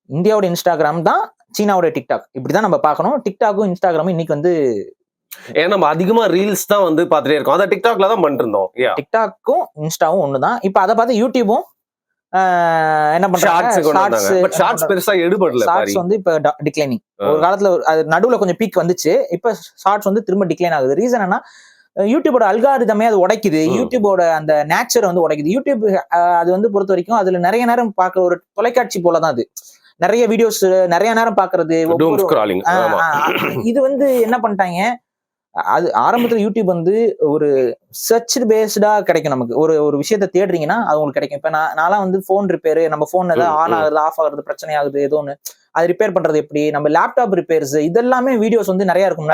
இந்தியாவோட இன்ஸ்டாகிராம் தான் சீனாவோட டிக்டாக். இப்படிதான் நம்ம பார்க்கணும். டிக்டாக்கும் இன்ஸ்டாகிராமும் இன்னைக்கு வந்து ஏன்னா நம்ம அதிகமா ரீல்ஸ் தான் வந்து பார்த்துட்டே இருக்கோம். அத டிக்டாக்ல தான் பண்ணிட்டு இருந்தோம். டிக்டாக்கும் இன்ஸ்டாவும் ஒண்ணுதான். இப்ப அதை பார்த்து யூடியூபும் என்ன பண்றாங்க, ஷார்ட்ஸ் பெருசா எடுபடல. ஷார்ட்ஸ் வந்து இப்ப டிக்ளைனிங். ஒரு காலத்துல அது நடுவுல கொஞ்சம் பீக் வந்துச்சு. இப்ப ஷார்ட்ஸ் வந்து திரும்ப டிக்ளைன் ஆகுது. ரீசன் என்ன, யூடியூபோட அல்காரிதமே அது உடைக்குது. யூடியூபோட அந்த நேச்சர் வந்து உடைக்குது. யூடியூப் அது வந்து பொறுத்த வரைக்கும் அதுல நிறைய நேரம் பார்க்க ஒரு தொலைக்காட்சி போலதான் அது. நிறைய வீடியோஸ் நிறைய நேரம் பாக்குறது. இது வந்து என்ன பண்ணிட்டாங்க, அது ஆரம்பத்துல யூடியூப் வந்து ஒரு சர்ச் பேஸ்டா கிடைக்கும். நமக்கு ஒரு விஷயத்த தேடுறீங்கன்னா அது உங்களுக்கு கிடைக்கும். இப்ப நான்லாம் வந்து போன் ரிப்பேர், நம்ம போன் ஏதாவது ஆன் ஆகுது, ஆஃப் ஆகுறது, பிரச்சனை ஆகுது, ஏதோ ஒன்று அது ரிப்பேர் பண்றது எப்படி, நம்ம லேப்டாப் ரிப்பேர்ஸ், இதெல்லாமே வீடியோஸ் வந்து நிறைய இருக்கும்.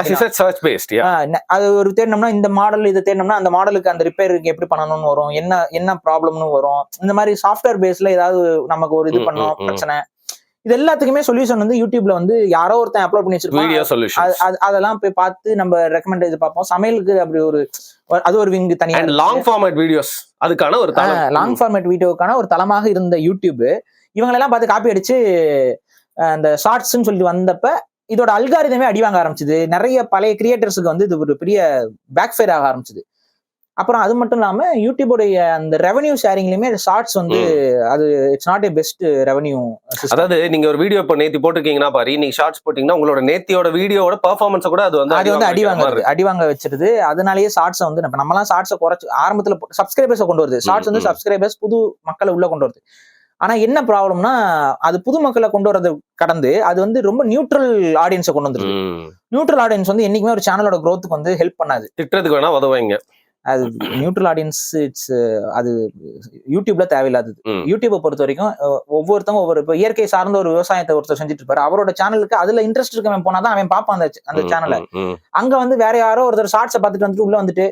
அது ஒரு தேடினோம்னா இந்த மாடல், இது தேடினோம்னா அந்த மாடலுக்கு அந்த ரிப்பேருக்கு எப்படி பண்ணணும்னு வரும், என்ன ப்ராப்ளம்னு வரும். இந்த மாதிரி சாஃப்ட்வேர் பேஸ்ல ஏதாவது நமக்கு ஒரு இது பண்ணோம் பிரச்சனை, இது எல்லாத்துக்குமே சொல்யூஷன் வந்து யூடியூப்ல வந்து யாரோ ஒருத்தன் அப்லோட் பண்ணி வச்சிருப்பாங்க. அதெல்லாம் போய் பார்த்து நம்ம ரெக்கமெண்ட் இது பார்ப்போம். சமையலுக்கு அப்படி ஒரு அது ஒரு விங் தனியா. லாங் ஃபார்மேட் வீடியோஸ், அதுக்கான ஒரு லாங் ஃபார்மேட் வீடியோக்கான ஒரு தளமாக இருந்த யூடியூப் இவங்களெல்லாம் பார்த்து காப்பி அடிச்சு அந்த ஷார்ட்ஸ்ன்னு சொல்லி வந்தப்ப இதோட அல்காரிதமே அடி வாங்க ஆரம்பிச்சது. நிறைய பழைய கிரியேட்டர்ஸுக்கு வந்து இது ஒரு பெரிய பேக் ஃபயர் ஆக ஆரம்பிச்சது. அப்புறம் அது மட்டும் இல்லாம யூடியூபோடைய அந்த ரெவன்யூ ஷேரிங்லயுமே ஷார்ட்ஸ் வந்து அது it's not a best revenue. அதாவது நீங்க ஒரு வீடியோ இப்போ நேத்தி போட்டிருக்கீங்கன்னா பாரு, நீங்க ஷார்ட்ஸ் போட்டீங்கன்னா உங்களோட நேத்தியோட வீடியோட பெர்ஃபார்மன்ஸ் கூட அது வந்து அடி வாங்க வச்சிருது. அதனாலேயே ஷார்ட்ஸ் வந்து நம்மலாம் ஷார்ட்ஸை குறைச்சு ஆரம்பத்துல சப்ஸ்கிரைபர்ஸை கொண்டு வருது. ஷார்ட்ஸ் வந்து சப்ஸ்கிரைபர்ஸ் புது மக்களை உள்ள கொண்டு வருது. ஆனா என்ன ப்ராப்ளம்னா, அது புது மக்களை கொண்டு வரது கடந்து அது வந்து ரொம்ப நியூட்ரல் ஆடியன்ஸை கொண்டு வந்துருது. நியூட்ரல் ஆடியன்ஸ் வந்து என்னைக்குமே ஒரு சேனலோட க்ரோத்துக்கு வந்து ஹெல்ப் பண்ணாது. திட்டுறதுக்கு வேணா உதவுங்க. அது நியூட்ரல் ஆடியன்ஸ் அது யூடியூப்ல தேவையில்லாதது. யூடியூப்பை பொறுத்த வரைக்கும் ஒவ்வொருத்தவங்க ஒவ்வொரு இப்போ இயற்கை சார்ந்த ஒரு விவசாயத்தை ஒருத்தர் செஞ்சுட்டு இருப்பாரு. அவரோட சேனலுக்கு அதுல இன்ட்ரெஸ்ட் இருக்கவன் போனாதான் அவன் பார்ப்பான் அந்த சேனலை. அங்க வந்து வேற யாரோ ஒருத்தர் ஷார்ட்ஸை பார்த்துட்டு வந்துட்டு உள்ள வந்துட்டு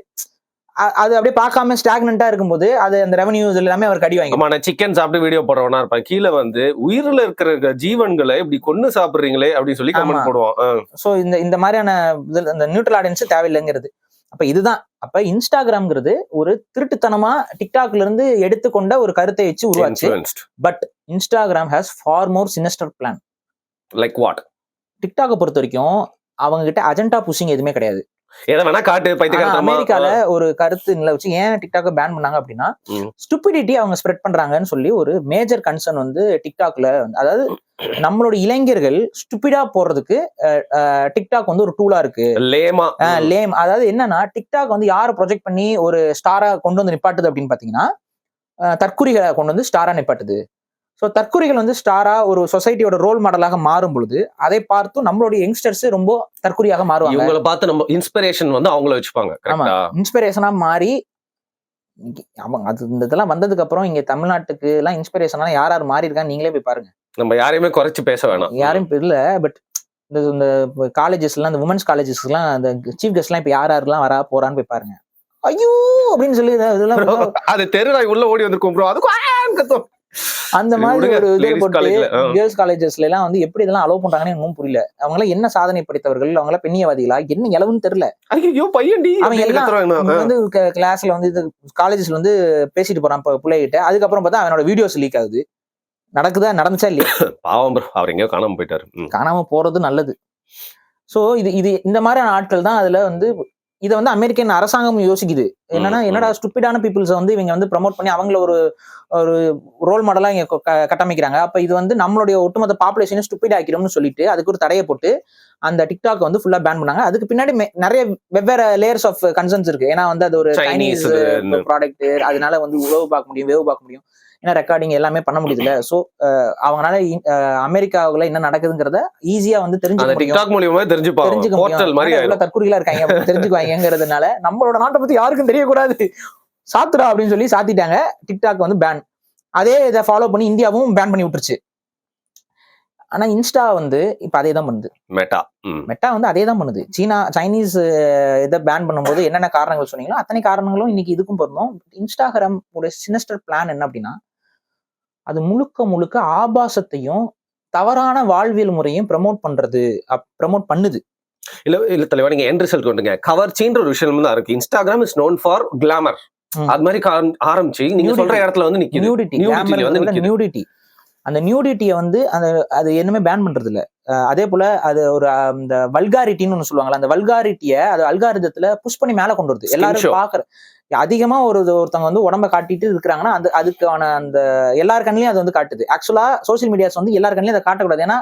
அது அப்படியே பார்க்காம ஸ்டாக்னண்டா இருக்கும்போது அது அந்த ரெவன்யூ எல்லாமே அவர் கடி வாங்கி. நான் சிக்கன் சாப்பிட்டு வீடியோ போடுறவனா இருப்பேன், கீழே வந்து உயிரில இருக்கிற ஜீவன்களை இப்படி கொண்டு சாப்பிடுறீங்களே அப்படின்னு சொல்லி கமெண்ட் போடுவான். சோ இந்த மாதிரியான இந்த நியூட்ரல் ஆடியன்ஸ் தேவையில்லைங்கிறது. அப்ப இதுதான். அப்ப இன்ஸ்டாகிராம்ங்கிறது ஒரு திருட்டுத்தனமா டிக்டாக்ல இருந்து எடுத்துக்கொண்ட ஒரு கருத்தை வச்சு உருவாச்சு. But Instagram has far more sinister plan. Like what? டிக்டாக்கை பொறுத்த வரைக்கும் அவங்க கிட்ட அஜெண்டா புஷிங் எதுவுமே கிடையாது. அமெரிக்கால ஒரு கருத்து நிலை வச்சு ஏன் டிக்டாக்கை பேன் பண்ணாங்க அப்படின்னா, ஸ்டூபிடிட்டி அவங்க ஸ்ப்ரெட் பண்றாங்கன்னு சொல்லி ஒரு மேஜர் கன்சர்ன் வந்து டிக்டாக்ல, அதாவது நம்மளோட இளைஞர்கள் ஸ்டூபிடா போறதுக்கு டிக்டாக் வந்து ஒரு டூலா இருக்கு. லேம் அதாவது என்னன்னா, டிக்டாக் வந்து யாரை ப்ரொஜெக்ட் பண்ணி ஒரு ஸ்டாரா கொண்டு வந்து நிப்பாட்டுது அப்படின்னு பாத்தீங்கன்னா, தற்குறிகளை கொண்டு வந்து ஸ்டாரா நிப்பாட்டுது. ஸோ தற்குறிகள் வந்து ஸ்டாரா ஒரு சொசைட்டியோட ரோல் மாடலாக மாறும் பொழுது அதை பார்த்து நம்மளுடைய யங்ஸ்டர்ஸ் ரொம்ப தற்குறியாக மாறுவாங்க. இவங்களை பார்த்து நம்ம இன்ஸ்பிரேஷன் வந்து அவங்கள வச்சுப்பாங்க. ஆமா, இன்ஸ்பிரேஷனா மாறி அவங்க அது இந்த இதெல்லாம் வந்ததுக்கு அப்புறம் இங்க தமிழ்நாட்டுக்கு எல்லாம் இன்ஸ்பிரேஷனா யார் யார் மாறி இருக்காங்க நீங்களே போய் பாருங்க. நம்ம யாரையுமே குறைச்சு பேச வேணாம். யாரும் இல்ல, பட் இந்த காலேஜஸ்லாம், இந்த உமன்ஸ் காலேஜஸ்லாம் அந்த சீஃப் கெஸ்ட்லாம் இப்ப யார் யாருலாம் வரா போறான்னு போய் பாருங்க. ஐயோ அப்படின்னு சொல்லி இதெல்லாம் அது தெருநாய் உள்ள ஓடி வந்திருக்கும் ப்ரோ, அதுக்கு அந்த மாதிரி ஒரு இது போட்டு கேர்ள்ஸ் காலேஜஸ்ல எல்லாம் வந்து எப்படி இதெல்லாம் அலோவ் பண்றாங்கன்னு எனக்கு புரியல. அவங்க எல்லாம் என்ன சாதனை படைத்தவர்கள், அவங்க எல்லாம் பெண்ணியவாதிகளா, என்ன இளவுன்னு தெரியல. ஐயோ பையன்டி அவங்க எல்லாம் வந்து கிளாஸ்ல வந்து இது காலேஜஸ்ல வந்து பேசிட்டு போறான் பிள்ளைகிட்ட. அதுக்கப்புறம் பார்த்தா அவனோட வீடியோஸ் லீக் ஆகுது. நடந்துச்சா இல்லையா? பாவம் ப்ரோ, அவர் எங்கேயோ காணாம போயிட்டாரு. காணாம போறது நல்லது. சோ இது இந்த மாதிரியான ஆட்கள் தான் அதுல வந்து இதை வந்து அமெரிக்கன் அரசாங்கம் யோசிக்குது. என்னடா ஸ்டூபிடான பீப்புள்ஸ் வந்து இவங்க வந்து ப்ரமோட் பண்ணி அவங்கள ஒரு ரோல் மாடலா இங்க கட்டமைக்கிறாங்க. அப்ப இது வந்து நம்மளுடைய ஒட்டுமொத்த பாப்புலேஷனை ஸ்டூபிட் ஆக்கிறோம்னு சொல்லிட்டு அதுக்கு ஒரு தடையை போட்டு அந்த டிக்டாக் வந்து ஃபுல்லா பேன் பண்ணாங்க. அதுக்கு பின்னாடி நிறைய வெவ்வேறு லேயர்ஸ் ஆஃப் கன்சர்ன்ஸ் இருக்கு. ஏன்னா வந்து அது ஒரு சைனீஸ் ப்ராடக்ட், அதனால வந்து வேவ் பார்க்க முடியும், ஏன்னா ரெக்கார்டிங் எல்லாமே பண்ண முடியுதுல. சோ அவங்களால அமெரிக்காவுல என்ன நடக்குதுங்கிறத ஈஸியா வந்து தெரிஞ்சுக்க முடியும். தற்கொலைகளா இருக்காங்க தெரிஞ்சுக்குவாங்கிறதுனால நம்மளோட நாட்டை பத்தி யாருக்கும் தெரியக்கூடாது, சாத்துடா அப்படின்னு சொல்லி சாத்திட்டாங்க. டிக்டாக் வந்து பேன். அதே இதை ஃபாலோ பண்ணி இந்தியாவும் பேன் பண்ணி விட்டுருச்சு. ஆனா இன்ஸ்டா வந்து இப்ப அதே தான் பண்ணுது. மெட்டா வந்து அதே தான் பண்ணுது. சைனீஸ் இதை பேன் பண்ணும்போது என்னென்ன காரணங்கள் சொன்னீங்களோ அத்தனை காரணங்களும் இன்னைக்கு இதுக்கும் பொருந்தும். இன்ஸ்டாகிராம் ஒரு சினிஸ்டர் பிளான் என்ன அப்படின்னா, அது முழுக்க ஆபாசத்தையும் தவறான வாழ்வியல் முறையும் ப்ரமோட் பண்ணுது. இல்ல தலைவா, நீங்க என் ரிசல்ட் வந்துங்க கவர்ச்சின்ற ஒரு விஷயம் தான் இருக்கு. Instagram is known for glamour. அது மாதிரி ஆரம்பிச்சு நீங்க சொல்ற இடத்துல வந்து நிக்குது. நியூடிட்டி. அந்த நியூடிட்டியை வந்து அது என்னமே பேன் பண்றது இல்ல. அதே போல அது ஒரு அந்த வல்காரிட்டின்னு ஒண்ணு சொல்லுவாங்கல்ல, அந்த வல்காரிட்டியை அது அல்காரிதத்துல புஷ் பண்ணி மேல கொண்டு வருது. எல்லாரும் பாக்குற அதிகமா ஒருத்தவங்க வந்து உடம்ப காட்டிட்டு இருக்கிறாங்கன்னா அதுக்கான அந்த எல்லார் கண்ணிலையும் அது வந்து காட்டுது. ஆக்சுவலா சோசியல் மீடியாஸ் வந்து எல்லார் கண்ணிலையும் அதை காட்டக்கூடாது. ஏன்னா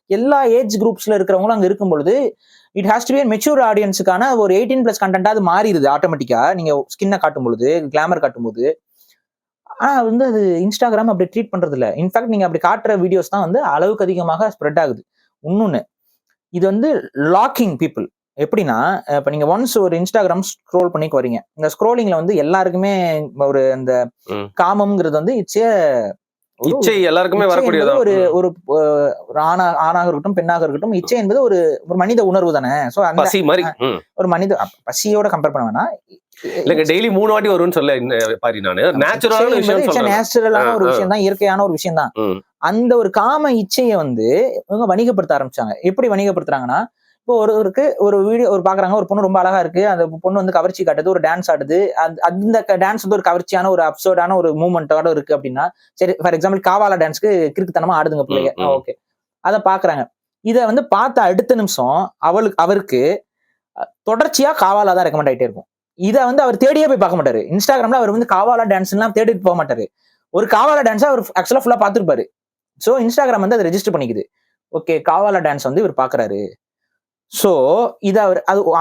எல்லா ஏஜ் குரூப்ஸ்ல இருக்கிறவங்களும் அங்க இருக்கும் பொழுது it has to be mature ஆடியன்ஸுக்கான ஒரு 18+ கண்டென்ட்டா அது மாறிடுது ஆட்டோமேட்டிக்கா. நீங்க ஸ்கின்னை காட்டும் பொழுது, கிளாமர் காட்டும் போது. ஆனா வந்து அது இன்ஸ்டாகிராம் அப்படி ட்ரீட் பண்றது இல்ல. இன்ஃபேக்ட் நீங்க அப்படி காட்டுற வீடியோஸ் தான் வந்து அளவுக்கு அதிகமாக ஸ்ப்ரெட் ஆகுது. இன்னொன்னு, இது வந்து லாக்கிங் பீப்புள். எப்படின்னா, இப்ப நீங்க ஒன்ஸ் ஒரு இன்ஸ்டாகிராம் ஸ்க்ரோல் பண்ணி வரீங்க. இந்த ஸ்க்ரோலிங்ல வந்து எல்லாருக்குமே ஒரு அந்த காமம்ங்கிறது வந்து இச்சை எல்லாருக்குமே வரக்கூடியது. ஒரு ஆணாக இருக்கட்டும், பெண்ணாக இருக்கட்டும், இச்சை என்பது ஒரு மனித உணர்வு தானே. சோ அந்த பசி மாதிரி ஒரு மனித பசியோட கம்பேர் பண்ண வேணா. இல்லங்க, டெய்லி 3 வாட்டி வரும்னு சொல்ல பாரி. நானு நேச்சுரலான ஒரு விஷயம் தான், இயற்கையான ஒரு விஷயம் தான். அந்த ஒரு காம இச்சையை வந்து இவங்க வணிகப்படுத்த ஆரம்பிச்சாங்க. எப்படி வணிகப்படுத்துறாங்கன்னா, இப்போ ஒருவருக்கு ஒரு வீடியோ பாக்குறாங்க, ஒரு பொண்ணு ரொம்ப அழகா இருக்கு, அந்த பொண்ணு வந்து கவர்ச்சி காட்டுது, ஒரு டான்ஸ் ஆடுது, அந்த டான்ஸ் வந்து ஒரு கவர்ச்சியான ஒரு அப்சர்டான ஒரு மூவ்மெண்டோட இருக்கு அப்படின்னா, சரி ஃபார் எக்ஸாம்பிள் காவாலா டான்ஸ்க்கு கிறுக்குத்தனமா ஆடுதுங்க பிள்ளைங்க, ஓகே, அதை பாக்குறாங்க. இதை வந்து பார்த்த அடுத்த நிமிஷம் அவருக்கு தொடர்ச்சியா காவாலா தான் ரெக்கமெண்ட் ஆயிட்டே இருக்கும். இதை வந்து அவர் தேடியே போய் பார்க்க மாட்டாரு. இன்ஸ்டாகிராம்ல அவர் வந்து காவாலா டான்ஸ் எல்லாம் தேடிட்டு போக மாட்டாரு. ஒரு காவாலா டான்ஸா அவர் ஆக்சுவலா ஃபுல்லா பார்த்துருப்பாரு. சோ இன்ஸ்டாகிராம் வந்து அதை ரெஜிஸ்டர் பண்ணிக்குது. ஓகே, காவாலா டான்ஸ் வந்து இவர் பாக்குறாரு. சோ இது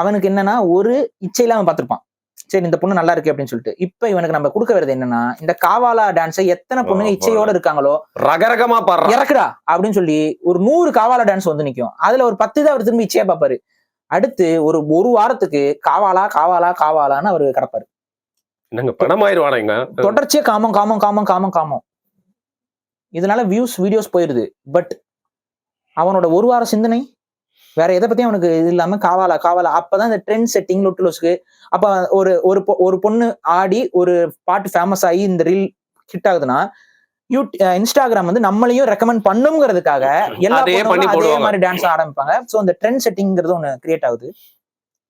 அவனுக்கு என்னன்னா, ஒரு இச்சையில அவன் பார்த்திருப்பான். சரி இந்த பொண்ணு நல்லா இருக்கு அப்படின்னு சொல்லிட்டு. இப்ப இவனுக்கு நம்ம கொடுக்க வருது என்னன்னா, இந்த காவாலா டான்ஸை எத்தனை பொண்ணுங்க இச்சையோட இருக்காங்களோ ரகரகமா பாரு இறக்குடா அப்படின்னு சொல்லி ஒரு 100 காவாலா டான்ஸ் வந்து நிக்கும். அதுல ஒரு 10 தான் அவர் திரும்பி இச்சையா பார்ப்பாரு. அடுத்து ஒரு வாரத்துக்கு காவாலா காவாலா காவாலான்னு அவரு கிடப்பாரு. தொடர்ச்சியா காமம் காமம் காமம் காமம் காமம். இதனால வீடியோஸ் போயிருது. பட் அவனோட ஒரு வார சிந்தனை வேற எதை பத்தியும் அவனுக்கு இது இல்லாம காவாலா காவாலா. அப்பதான் இந்த ட்ரெண்ட் செட்டிங் லொட்டுலோஸ்க்கு அப்ப ஒரு பொண்ணு ஆடி ஒரு பாட்டு ஃபேமஸ் ஆகி இந்த ரீல் ஹிட் ஆகுதுன்னா, இன்ஸ்டாகிராம் வந்து நம்மளையும் ரெக்கமெண்ட் பண்ணுங்கிறதுக்காக எல்லா அதே மாதிரி டான்ஸ் ஆரம்பிப்பாங்க. சோ அந்த ட்ரெண்ட் செட்டிங்கிறது ஒண்ணு கிரியேட் ஆகுது.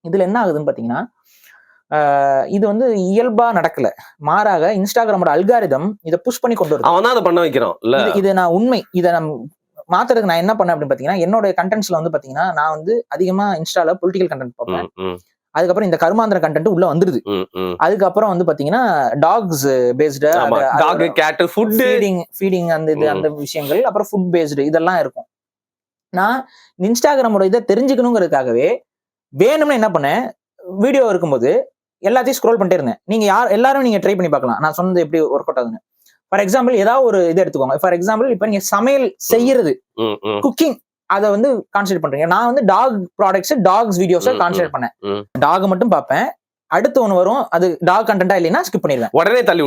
இதுல என்ன ஆகுதுன்னு பாத்தீங்கன்னா, இது வந்து இயல்பா நடக்கல, மாறாக இன்ஸ்டாகிராமோட அல்காரிதம் இதை புஷ் பண்ணி கொண்டு வருது. அவன் தான் அதை பண்ண வைக்கிறான். இது நான் உண்மை. இதை மாத்துறதுக்கு நான் என்ன பண்ணேன் அப்படின்னு பாத்தீங்கன்னா, என்னோட கண்டென்ட்ஸ்ல வந்து பாத்தீங்கன்னா, நான் வந்து அதிகமா இன்ஸ்டால பொலிட்டிக்கல் கண்டென்ட் பார்ப்பேன். அதுக்கப்புறம் இந்த கருமாந்திர கண்டென்ட் உள்ள வந்துருது. அதுக்கப்புறம் வந்து பாத்தீங்கன்னா dogs paste, dog cat food feeding அந்த விஷயங்கள், அப்புறம் ஃபுட் பேஸ்டு இதெல்லாம் இருக்கும். நான் இன்ஸ்டாகிராமோட இதை தெரிஞ்சுக்கணுங்கிறதுக்காகவே வேணும்னு என்ன பண்ணேன், வீடியோ இருக்கும்போது எல்லாத்தையும் ஸ்க்ரோல் பண்ணிட்டே இருந்தேன். நீங்க எல்லாரும் நீங்க ட்ரை பண்ணி பார்க்கலாம் நான் சொன்னது எப்படி ஒர்க் அவுட் ஆகுதுன்னு. ஃபார் எக்ஸாம்பிள் ஏதாவது ஒரு இதை எடுத்துக்கோங்க. ஃபார் எக்ஸாம்பிள் இப்ப நீங்க சமையல் செய்யறது, குக்கிங், அதை வந்து கான்சென்ட்ரேட் பண்றீங்க. நான் வந்து டாக் ப்ராடக்ட்ஸ், டாக்ஸ் வீடியோஸை கான்சென்ட்ரேட் பண்ணேன். டாக் மட்டும் பார்ப்பேன். அடுத்து ஒன்று வரும், அது டாக் கண்டென்ட்டா இல்லைன்னா ஸ்கிப் பண்ணிடுவேன், உடனே தள்ளி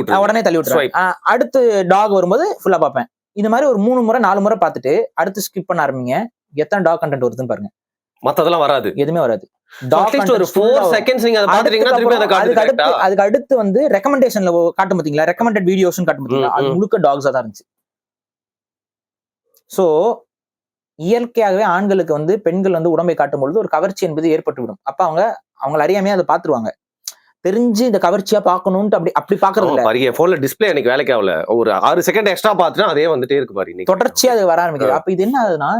விட்டுருவேன். அடுத்து டாக் வரும்போது ஃபுல்லா பார்ப்பேன். இந்த மாதிரி ஒரு 3 முறை 4 முறை பார்த்துட்டு அடுத்து ஸ்கிப் பண்ண ஆரம்பிங்க. எத்தனை டாக் கண்டென்ட் வருதுன்னு பாருங்க. மத்ததெல்லாம் வராது, எதுவுமே வராது. அதுக்கு அடுத்து வந்து ரெக்கமெண்டேஷன்ல காட்டும் பாத்தீங்களா, ரெக்கமெண்டட் வீடியோஸ் காட்டும் பாத்தீங்களா, அது முழுக்க டாக்ஸா தான் இருந்துச்சு. சோ இயற்கையாகவே ஆண்களுக்கு வந்து பெண்கள் வந்து உடம்பை காட்டும் பொழுது ஒரு கவர்ச்சி என்பது ஏற்பட்டு விடும். அப்ப அவங்க அறியாமையா அதை பாத்துருவாங்க. தெரிஞ்சு இந்த கவர்ச்சியா பாக்கணும்னு அப்படி பாக்குறது இல்ல. போன்ல டிஸ்ப்ளே எனக்கு வேலைக்கு ஆகல, ஒரு 6 செகண்ட் எக்ஸ்ட்ரா பாத்துனா அதே வந்துட்டே இருக்கு பாரு, தொடர்ச்சியா அது வர ஆரம்பிக்குது. அப்ப இது என்ன ஆகுதுன்னா,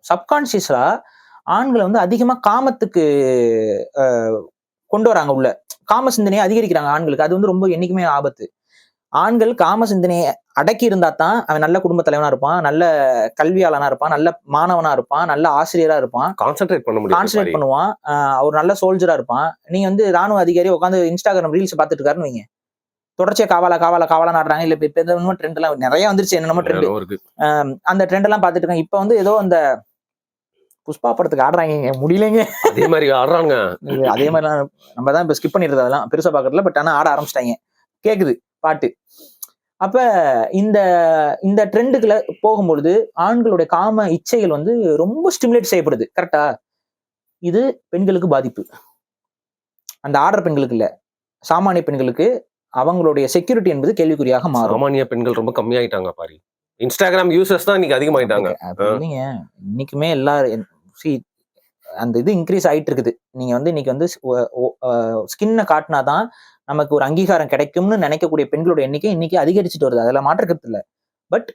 சப்கான்சியஸா ஆண்களை வந்து அதிகமா காமத்துக்கு கொண்டு வராங்க உள்ள. காம சிந்தனையை அதிகரிக்கிறாங்க ஆண்களுக்கு. அது வந்து ரொம்ப என்னைக்குமே ஆபத்து. ஆண்கள் காம சிந்தனையை அடக்கி இருந்தா தான் அவன் நல்ல குடும்ப தலைவனா இருப்பான், நல்ல கல்வியாளனா இருப்பான், நல்ல மாணவனா இருப்பான், நல்ல ஆசிரியரா இருப்பான், கான்சென்ட்ரேட் பண்ணுவான், ஒரு நல்ல சோல்ஜரா இருப்பான். நீங்க வந்து ராணுவ அதிகாரி உட்காந்து இன்ஸ்டாகிராம் ரீல்ஸ் பார்த்துட்டு இருக்காருன்னு வைங்க, தொடர்ச்சியா காவாலா காவாலா காவாலா நாடுறாங்க. இல்ல இப்ப என்னமோ ட்ரெண்ட் எல்லாம் நிறைய வந்துருச்சு, என்னமோ ட்ரெண்ட், அந்த ட்ரெண்ட் எல்லாம் பார்த்துட்டு இருக்காங்க. இப்ப வந்து ஏதோ அந்த புஷ்பா படத்துக்கு ஆடுறாங்க, முடியலைங்க, அதே மாதிரி ஆடுறாங்க. அதே மாதிரி நம்ம தான் இப்ப ஸ்கிப் பண்ணிடுறது, அதெல்லாம் பெருசா பாக்குறதுல. பட் ஆனா ஆட ஆரம்பிச்சிட்டாங்க, கேக்குது பாட்டு. அப்ப இந்த ட்ரெண்டுக்குள்ள போகும்பொழுது ஆண்களுடைய காம இச்சைகள் வந்து ரொம்ப ஸ்டிமுலேட் செய்யப்படுது. கரெக்டா? இது பெண்களுக்கு பாதிப்பு. அந்த ஆர்டர் பெண்களுக்கு இல்ல, சாமானிய பெண்களுக்கு அவங்களுடைய செக்யூரிட்டி என்பது கேள்விக்குறியாக மாறும். சாமானிய பெண்கள் ரொம்ப கம்மியாயிட்டாங்க பாரு. இன்ஸ்டாகிராம் யூசர்ஸ் தான் இன்னைக்கு அதிகமாயிட்டாங்க. இல்லைங்க, இன்னைக்குமே எல்லாரும் அந்த இது இன்க்ரீஸ் ஆயிட்டு இருக்குது. நீங்க வந்து இன்னைக்கு வந்து ஸ்கின்னை காட்டினாதான் நமக்கு ஒரு அங்கீகாரம் கிடைக்கும்னு நினைக்கக்கூடிய பெண்களோட எண்ணிக்கை இன்னைக்கு அதிகரிச்சுட்டு வருது. அதுல மாற்றுக்கிறது இல்லை. பட்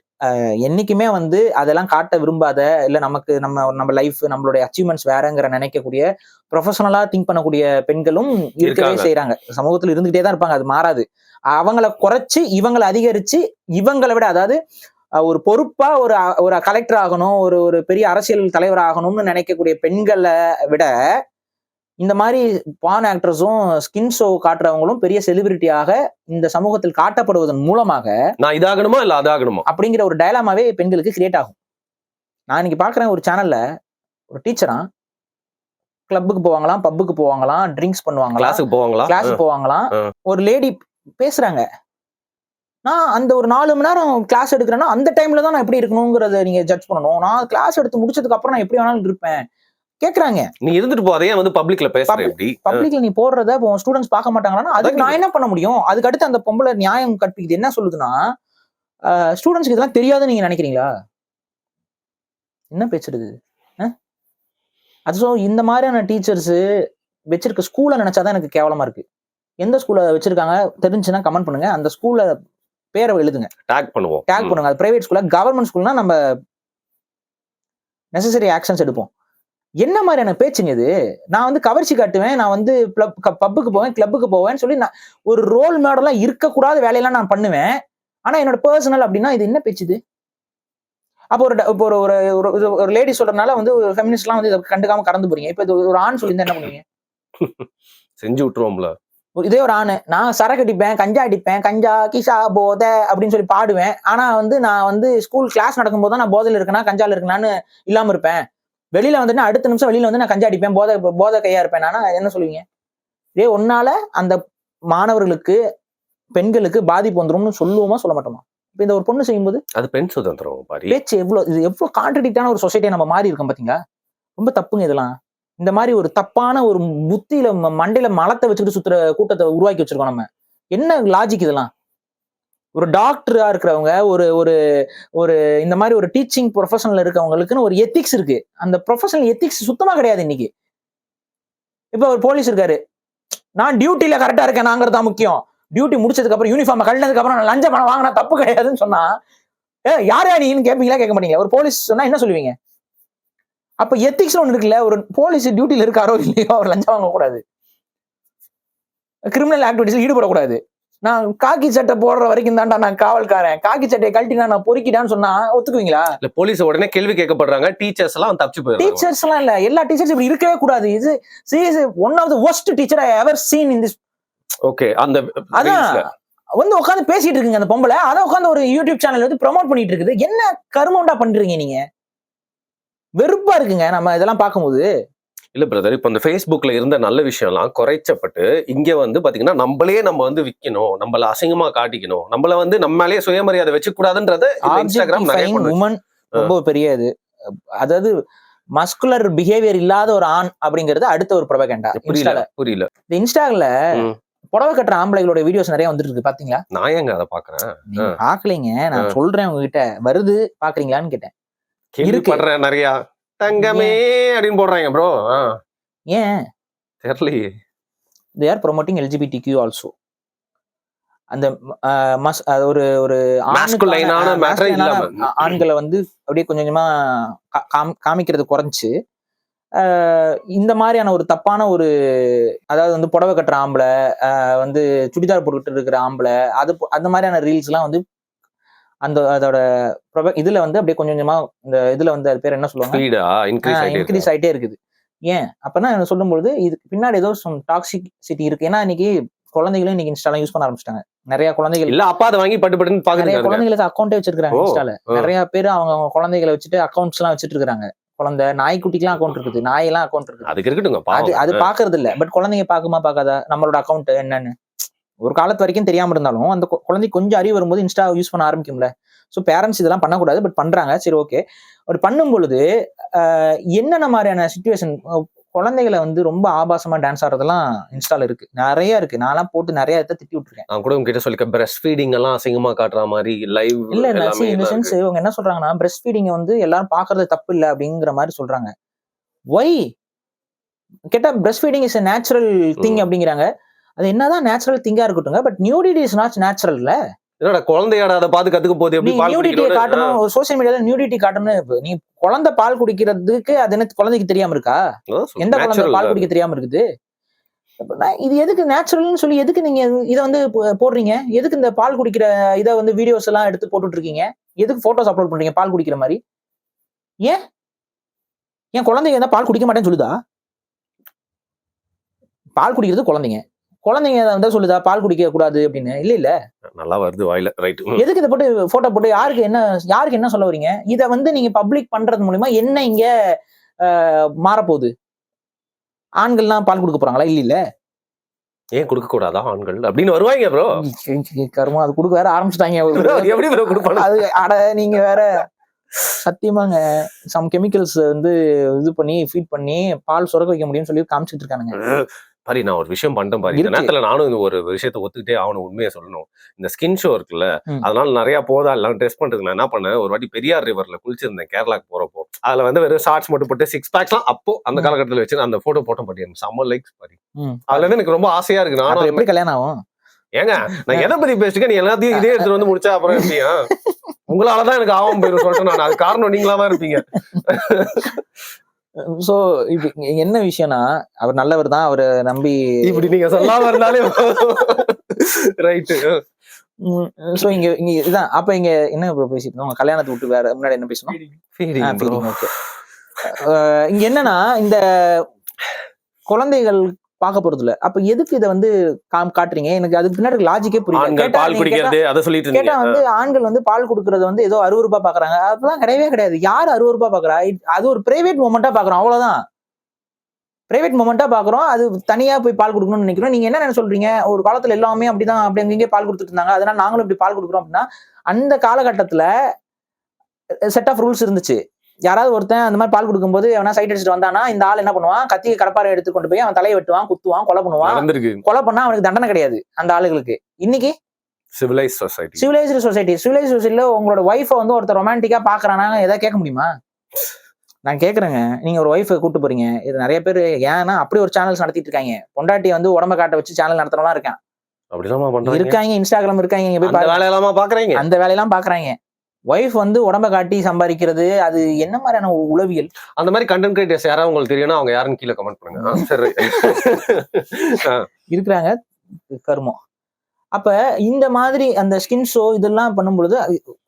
என்னைக்குமே வந்து அதெல்லாம் காட்ட விரும்பாத, இல்ல நமக்கு நம்ம லைஃப் நம்மளுடைய அச்சீவ்மெண்ட்ஸ் வேறங்கிற நினைக்கக்கூடிய ப்ரொஃபஷனலா திங்க் பண்ணக்கூடிய பெண்களும் இருக்கவே செய்யறாங்க. சமூகத்துல இருந்துகிட்டே தான் இருப்பாங்க. அது மாறாது. அவங்களை குறைச்சு இவங்களை அதிகரிச்சு இவங்களை விட, அதாவது ஒரு பொறுப்பா ஒரு கலெக்டர் ஆகணும், ஒரு பெரிய அரசியல் தலைவர் ஆகணும்னு நினைக்கக்கூடிய பெண்களை விட இந்த மாதிரி பான் ஆக்டர்ஸும் ஸ்கின் ஷோ காட்டுறவங்களும் பெரிய செலிபிரிட்டியாக இந்த சமூகத்தில் காட்டப்படுவதன் மூலமாக நான் இதாகணுமா இல்ல அதாகணுமா அப்படிங்கிற ஒரு டயலாமாவே பெண்களுக்கு கிரியேட் ஆகும். நான் இன்னைக்கு பாக்குறேன் ஒரு சேனல்ல ஒரு டீச்சரா கிளப்புக்கு போவாங்களாம், பப்புக்கு போவாங்களாம், ட்ரிங்க்ஸ் பண்ணுவாங்களாம், கிளாஸுக்கு போவாங்களாம். ஒரு லேடி பேசுறாங்க. நான் அந்த ஒரு 4 மணி நேரம் கிளாஸ் எடுக்கிறேன்னா அந்த டைம்ல தான் நான் எப்படி இருக்கணுங்கிறத நீங்க ஜட்ஜ் பண்ணணும். நான் கிளாஸ் எடுத்து முடிச்சதுக்கு அப்புறம் நான் எப்படி வேணாலும் இருப்பேன் கேக்குறாங்க. நீ இருந்துட்டு போதே வந்து பப்ளிக்ல பேசுற எப்படி? பப்ளிக்ல நீ போடுறத ஸ்டூடெண்ட்ஸ் பார்க்க மாட்டாங்கன்னா அதுக்கு நான் என்ன பண்ண முடியும்? அதுக்கு அடுத்து அந்த பொம்பளை நியாயம் கற்பிக்குது. என்ன சொல்லுதுன்னா, ஸ்டூடெண்ட்ஸ்க்கு இதெல்லாம் தெரியாதுன்னு நீங்க நினைக்கிறீங்களா? என்ன பேசுறது? அது இந்த மாதிரியான டீச்சர்ஸ் வச்சிருக்க ஸ்கூலை நினைச்சாதான் எனக்கு கேவலமா இருக்கு. எந்த ஸ்கூல்ல வச்சிருக்காங்க தெரிஞ்சுன்னா கமெண்ட் பண்ணுங்க. அந்த ஸ்கூல்ல பேரை எழுதுங்க, டேக் பண்ணுங்க. அது பிரைவேட் ஸ்கூல்ல, கவர்மெண்ட் ஸ்கூல்னா நம்ம நெசசரி ஆக்ஷன்ஸ் எடுப்போம். என்ன மாதிரியான பேச்சுங்க இது? நான் வந்து கவர்ச்சி காட்டுவேன், நான் வந்து பப்புக்கு போவேன், கிளப்புக்கு போவேன்னு சொல்லி நான் ஒரு ரோல் மாடலா இருக்கக்கூடாத வேலையெல்லாம் நான் பண்ணுவேன். ஆனா என்னோட பர்சனல் அப்படின்னா இது என்ன பேச்சுது? அப்போ ஒரு லேடி சொல்றதுனால வந்து ஃபெமினிஸ்ட் எல்லாம் வந்து இதை கண்டுக்காம கடந்து போறீங்க. இப்ப இது ஒரு ஆண் சொல்லி என்ன பண்ணுவீங்க? செஞ்சு விட்டுருவோம்ல. இதே ஒரு ஆணு, நான் சரக்கு அடிப்பேன், கஞ்சா அடிப்பேன், கஞ்சா கிசா போத அப்படின்னு சொல்லி பாடுவேன். ஆனா வந்து நான் வந்து ஸ்கூல் கிளாஸ் நடக்கும் போது நான் போதையில இருக்கேனா கஞ்சால இருக்கேனான்னு இல்லாம இருப்பேன். வெளியில வந்துட்டு அடுத்த நிமிஷம் வெளியில வந்து நான் கஞ்சா அடிப்பேன், போதை கையா இருப்பேன். ஆனா என்ன சொல்லுவீங்க? இதே ஒன்னால அந்த மாணவர்களுக்கு, பெண்களுக்கு பாதிப்பு வந்துரும்னு சொல்லுவோமா சொல்ல மாட்டோமா? இப்ப இந்த ஒரு பொண்ணு செய்யும்போது அது பெண் சுதந்திரம் பேச்சு எவ்வளவு கான்ட்ரடிக்டான ஒரு சொசைட்டியா நம்ம மாறி இருக்கோம் பாத்தீங்களா? ரொம்ப தப்புங்க இதெல்லாம். இந்த மாதிரி ஒரு தப்பான ஒரு புத்தியில மண்டையில மலத்தை வச்சுக்கிட்டு சுத்துற கூட்டத்தை உருவாக்கி வச்சிருக்கோம் நம்ம. என்ன லாஜிக் இதெல்லாம்? ஒரு டாக்டரா இருக்கிறவங்க, ஒரு இந்த மாதிரி ஒரு டீச்சிங் ப்ரொஃபஷனல் இருக்கவங்களுக்குன்னு ஒரு எத்திக்ஸ் இருக்கு. அந்த ப்ரொஃபஷனல் எத்திக்ஸ் சுத்தமா கிடையாது இன்னைக்கு. இப்ப ஒரு போலீஸ் இருக்காரு, நான் டியூட்டில கரெக்டா இருக்கேன், நாங்கிறது தான் முக்கியம். டியூட்டி முடிச்சதுக்கு அப்புறம் யூனிஃபார்ம் கழட்டினதுக்கு அப்புறம் நான் லஞ்ச பணம் வாங்கினா தப்பு கிடையாதுன்னு சொன்னா, யாரா நீன்னு கேட்பீங்களா கேட்க மாட்டீங்களா? ஒரு போலீஸ் சொன்னா என்ன சொல்லுவீங்க? அப்ப எத்திக்ஸ் ஒண்ணு இருக்குல்ல. ஒரு போலீஸ் டியூட்டில இருக்காரோ இல்லையோ அவர் லஞ்சம் வாங்க கூடாது, கிரிமினல் ஆக்டிவிட்டிஸ்ல ஈடுபடக்கூடாது. நான் காக்கி சட்டை போடுற வரைக்கும் தான்டா நான் காவல்காரன், காக்கி சட்டையை கழட்டினா நான் பொறுக்கிட்டான்னு சொன்னா ஒத்துக்குவீங்களா? இல்ல போலீஸ் உடனே கேள்வி கேட்கப்படுறாங்க. டீச்சர்ஸ் எல்லாம் தப்பிச்சு போயிடுறாங்க. டீச்சர்ஸ் எல்லாம் இல்ல, எல்லா டீச்சர்ஸ் இப்படி இருக்கவே கூடாது. இது serious one of the worst teacher I ever seen in this. Okay, அந்த அதான் வந்து உட்காந்து பேசிட்டு இருக்குங்க அந்த பொம்பளை. அத உட்காந்து ஒரு யூடியூப் சேனல் வந்து ப்ரோமோட் பண்ணிட்டு இருக்குது. என்ன கருமண்டா பண்றீங்க நீங்க? வெறுப்பா இருக்குங்க நம்ம இதெல்லாம் பார்க்கும்போது. இல்ல பிரதர், இப்ப இந்த Facebookல இருந்த நல்ல விஷயம் எல்லாம் குறைச்சப்பட்டு இங்க வந்து பாத்தீங்கன்னா நம்ம வந்து விக்கணும், நம்மள அசிங்கமா காட்டிக்கணும், நம்மள வந்து நம்மளே சுயமரியாதை வச்சு கூடாதுன்றது இன்ஸ்டாகிராம் நிறைய உமன் ரொம்ப பெரிய இது. அதாவது மஸ்குலர் பிஹேவியர் இல்லாத ஒரு ஆண் அப்படிங்கிறது அடுத்த ஒரு ப்ரொபகண்டா. புரியல. இந்த இன்ஸ்டால புடவை கட்டுற ஆம்பளைகளோட வீடியோஸ் நிறைய வந்துட்டு இருக்கு, பாத்தீங்களா? நான் ஏங்க அதை பாக்குறேன்? பாக்கலீங்க, நான் சொல்றேன் உங்ககிட்ட. வருது பாக்குறீங்களான்னு கேட்டேன். கேள்விப்படுறேன் நிறைய. தங்கமே அப்படின்னு போடுறாங்க ப்ரோ. ஏன் தெரியலையே. they are promoting LGBTQ also. அந்த ஒரு ஆண்களை வந்து அப்படியே கொஞ்சம் கொஞ்சமா காமிக்கிறது குறைஞ்சு இந்த மாதிரியான ஒரு தப்பான ஒரு, அதாவது வந்து புடவை கட்டுற ஆம்பளை, வந்து சுடிதார் போட்டுக்கிட்டு இருக்கிற ஆம்பளை, அந்த மாதிரியான ரீல்ஸ் எல்லாம் வந்து அதோட இதுல வந்து அப்படியே கொஞ்சம் கொஞ்சமா இந்த இதுல வந்து அது பேர் என்ன சொல்லுவாங்க, இன்க்ரீஸ் ஆயிட்டே இருக்குது. ஏன் அப்பனா சொல்லும்போது இதுக்கு பின்னாடி ஏதோ டாக்ஸிசிட்டி இருக்கு. ஏன்னா இன்னைக்கு குழந்தைகளும் இன்னைக்கு இன்ஸ்டால யூஸ் பண்ண ஆரம்பிச்சிட்டாங்க. நிறைய குழந்தைகள் இல்ல அப்பா அதை வாங்கி பட்டு நிறைய குழந்தைகளுக்கு அக்கௌண்டே வச்சிருக்காங்க இன்ஸ்டால. நிறைய பேர் அவங்க குழந்தைகளை வச்சுட்டு அக்கௌண்ட்ஸ் எல்லாம் வச்சுட்டு இருக்காங்க. குழந்தை நாய்க்குட்டிக்கெல்லாம் அக்கௌண்ட் இருக்குது, நாயெல்லாம் அக்கௌண்ட் இருக்குது. அதுக்கு இருக்கட்டும், அது பாக்குறது இல்ல. பட் குழந்தைங்க பாக்காதா நம்மளோட அக்கௌண்ட் என்னன்னு? ஒரு காலத்து வரைக்கும் தெரியாம இருந்தாலும் அந்த குழந்தை கொஞ்சம் அறிவு வரும்போது இன்ஸ்டா யூஸ் பண்ண ஆரம்பிக்கும்ல. ஸோ பேரண்ட்ஸ் இதெல்லாம் பண்ணக்கூடாது, பட் பண்றாங்க. சரி, ஓகே. அப்படி பண்ணும் பொழுது என்னென்ன மாதிரியான சிச்சுவேஷன், குழந்தைகளை வந்து ரொம்ப ஆபாசமா டான்ஸ் ஆடுறதெல்லாம் இன்ஸ்டால இருக்கு, நிறைய இருக்கு. நான்லாம் போட்டு நிறைய இடத்த திட்டி விட்டுருக்கேன். நான் கூட உங்ககிட்ட சொல்லிருக்கேன், பிரஸ்ட் ஃபீடிங் எல்லாம் அசிங்கமா காட்டுற மாதிரி லைவ். இல்ல இந்த சென்ஸ் இவங்க என்ன சொல்றாங்கன்னா, பிரஸ்ட் ஃபீடிங் வந்து எல்லாரும் பாக்குறது தப்பு இல்ல அப்படிங்கிற மாதிரி சொல்றாங்க. ஒய் கேட்டா breast feeding is natural thing அப்படிங்கிறாங்க. அது என்னதான் நேச்சுரல் திங்கா இருக்கட்டுங்க, பட் நியூடிட்டி இஸ் நாட் நேச்சுரல்ல. என்னடா குழந்தையோட அதை பார்த்து கத்துக்க போகுது, எப்படி பால் நியூடிட்டியை குடிக்கணும்? காட்டணும், சோசியல் மீடியால நியூடிட்டி காட்டணும். நீ குழந்தை பால் குடிக்கிறதுக்கு அது என்ன குழந்தைக்கு தெரியாம இருக்கா? எந்த குழந்தை பால் குடிக்க தெரியாம இருக்குது? இது எதுக்கு நேச்சுரல்னு சொல்லி எதுக்கு நீங்க இதை வந்து போடுறீங்க? எதுக்கு இந்த பால் குடிக்கிற இதை வந்து வீடியோஸ் எல்லாம் எடுத்து போட்டுட்டு இருக்கீங்க? எதுக்கு போட்டோஸ் அப்லோட் பண்றீங்க பால் குடிக்கிற மாதிரி? ஏன் குழந்தைங்க தான் பால் குடிக்க மாட்டேன்னு சொல்லுதா? பால் குடிக்கிறது குழந்தைங்க வந்து சொல்லுதா பால் குடிக்க கூடாது அப்படின்னு? இல்ல நல்லா வருது வாயில. ரைட். எதுக்கு இதை போட்டு போட்டோ போட்டு யாருக்கு என்ன சொல்ல வரீங்க? இதை வந்து நீங்க பப்ளிக் பண்றது மூலமா என்ன இங்க மாறப்போகுது? ஆண்கள்லாம் பால் கொடுக்க போறாங்களா? இல்ல ஏன் கொடுக்க கூடாதா ஆண்கள் அப்படின்னு வருவாங்க ப்ரோ. கருமா அது கொடுக்க வேற ஆரம்பிச்சுட்டாங்க. எப்படி ப்ரோ கொடுப்பாங்க? அது அட நீங்க வேற சத்தியமாங்க சம் கெமிக்கல்ஸ் வந்து இது பண்ணி ஃபீட் பண்ணி பால் சுரக்க வைக்க முடியும்னு சொல்லி காமிச்சிட்டு இருக்கானுங்க. பாரி நான் ஒரு விஷயம் பண்ணிட்டேன் பாரு. இந்த நேரத்துல நானும் இந்த ஒரு விஷயத்த ஒத்துக்கிட்டே ஆகணும், உண்மையை சொல்லணும். இந்த ஸ்கின் ஷோ இருக்குல்ல, அதனால நிறைய போதா எல்லாம் டெஸ்ட் பண்றதுக்கு நான் என்ன பண்ணேன், ஒரு வாட்டி பெரியார் ரிவர்ல குளிச்சிருந்தேன் கேரளாக்கு போறப்போ. அதுல வந்து வெறும் ஷார்ட்ஸ் மட்டும் போட்டு 6 பேக்ஸ்லாம் அப்போ அந்த காலகட்டத்தில் வச்சு அந்த போட்டோ போட்டோம் பாட்டி. செம்ம லைக்ஸ் பாரி. அதுல இருந்து எனக்கு ரொம்ப ஆசையா இருக்கு. நானும் எப்படி கல்யாணம் ஆகும்? ஏங்க நான் எதை பத்தி பேசிக்க, நீ எல்லாத்தையும் இதே எடுத்துட்டு வந்து முடிச்சா அப்புறம் எப்படியா? உங்களாலதான் எனக்கு ஆகும் போயிடும் சொல்லிட்டு நான். அது காரணம் நீங்களாதான் இருப்பீங்க. சோ இப்ப என்ன விஷயம்னா, அவர் நல்லவர் தான், அவரை நம்பி இப்படி நீங்க சொல்லாம இருந்தாலே ரைட்டு. சோ இங்க இதான் அப்ப இங்க என்ன பேசிட்டு இருந்தோம்? கல்யாணத்தை விட்டு வேற முன்னாடி என்ன பேசணும்? ஓகே. இங்க என்னன்னா, இந்த குழந்தைகள் பார்க்க போறது இல்ல. அப்ப எதுக்கு இதை வந்து காட்டுறீங்க? எனக்கு அதுக்கு பின்னாடி லாஜிக்கே புரியல. கேட்டா வந்து ஆண்கள் வந்து பால் குடுக்கறது வந்து ஏதோ அருவருப்பா பாக்குறாங்க. அதெல்லாம் கிடையவே கிடையாது. யார் அருவருப்பா பாக்குறா? அது ஒரு பிரைவேட் மொமெண்டா பாக்குறோம், அவ்வளவுதான். பிரைவேட் மொமெண்டா பாக்குறோம். அது தனியா போய் பால் கொடுக்கணும்னு நினைக்கிறோம். நீங்க என்ன சொல்றீங்க? ஒரு காலத்துல எல்லாமே அப்படிதான், அப்படி அங்கேயே பால் கொடுத்துட்டு இருந்தாங்க, அதனால நாங்களும் இப்படி பால் கொடுக்குறோம் அப்படின்னா, அந்த காலகட்டத்துல செட் ஆஃப் ரூல்ஸ் இருந்துச்சு. யாராவது ஒருத்தன் அந்த மாதிரி பால் கொடுக்கும்போது எவனா சைட் அடிச்சுட்டு வந்தானா, இந்த ஆள் என்ன பண்ணுவான்? கத்தி கடப்பாரை எடுத்து கொண்டு போய் அவன் தலையை வெட்டுவான், குத்துவான், கொலை பண்ணுவான். கொலை பண்ணா அவனுக்கு தண்டனை கிடையாது அந்த ஆளுகளுக்கு. இன்னைக்கு சிவிலைஸ்டு சொசைட்டில உங்களோட ஒய்ஃபை வந்து ஒருத்தர் ரொமான்டிக்கா பாக்குறானா எதாவது கேட்க முடியுமா? நான் கேக்குறேங்க. நீங்க ஒரு ஒய்ஃபை கூட்டு போறீங்க, இது நிறைய பேர் ஏன்னா அப்படி ஒரு சேனல்ஸ் நடத்திட்டு இருக்காங்க. பொண்டாட்டி வந்து உடம்ப காட்ட வச்சு சேனல் நடத்துறவங்களா இருக்காங்க. இன்ஸ்டாகிராம் இருக்காங்க. போய் அந்த வேலையெல்லாம் பாக்குறாங்க. ஒய்ஃப் வந்து உடம்ப காட்டி சம்பாதிக்கிறது, அது என்ன மாதிரியான உளவியல்? அந்த மாதிரி கண்டென்ட் கிரியேட்டர்ஸ் யாராவது உங்களுக்கு தெரியும்னா அவங்க யாருன்னு கீழே கமெண்ட் பண்ணுங்க. சரி இருக்கிறாங்க கருமம். அப்ப இந்த மாதிரி அந்த ஸ்கின் ஷோ இதெல்லாம் பண்ணும்பொழுது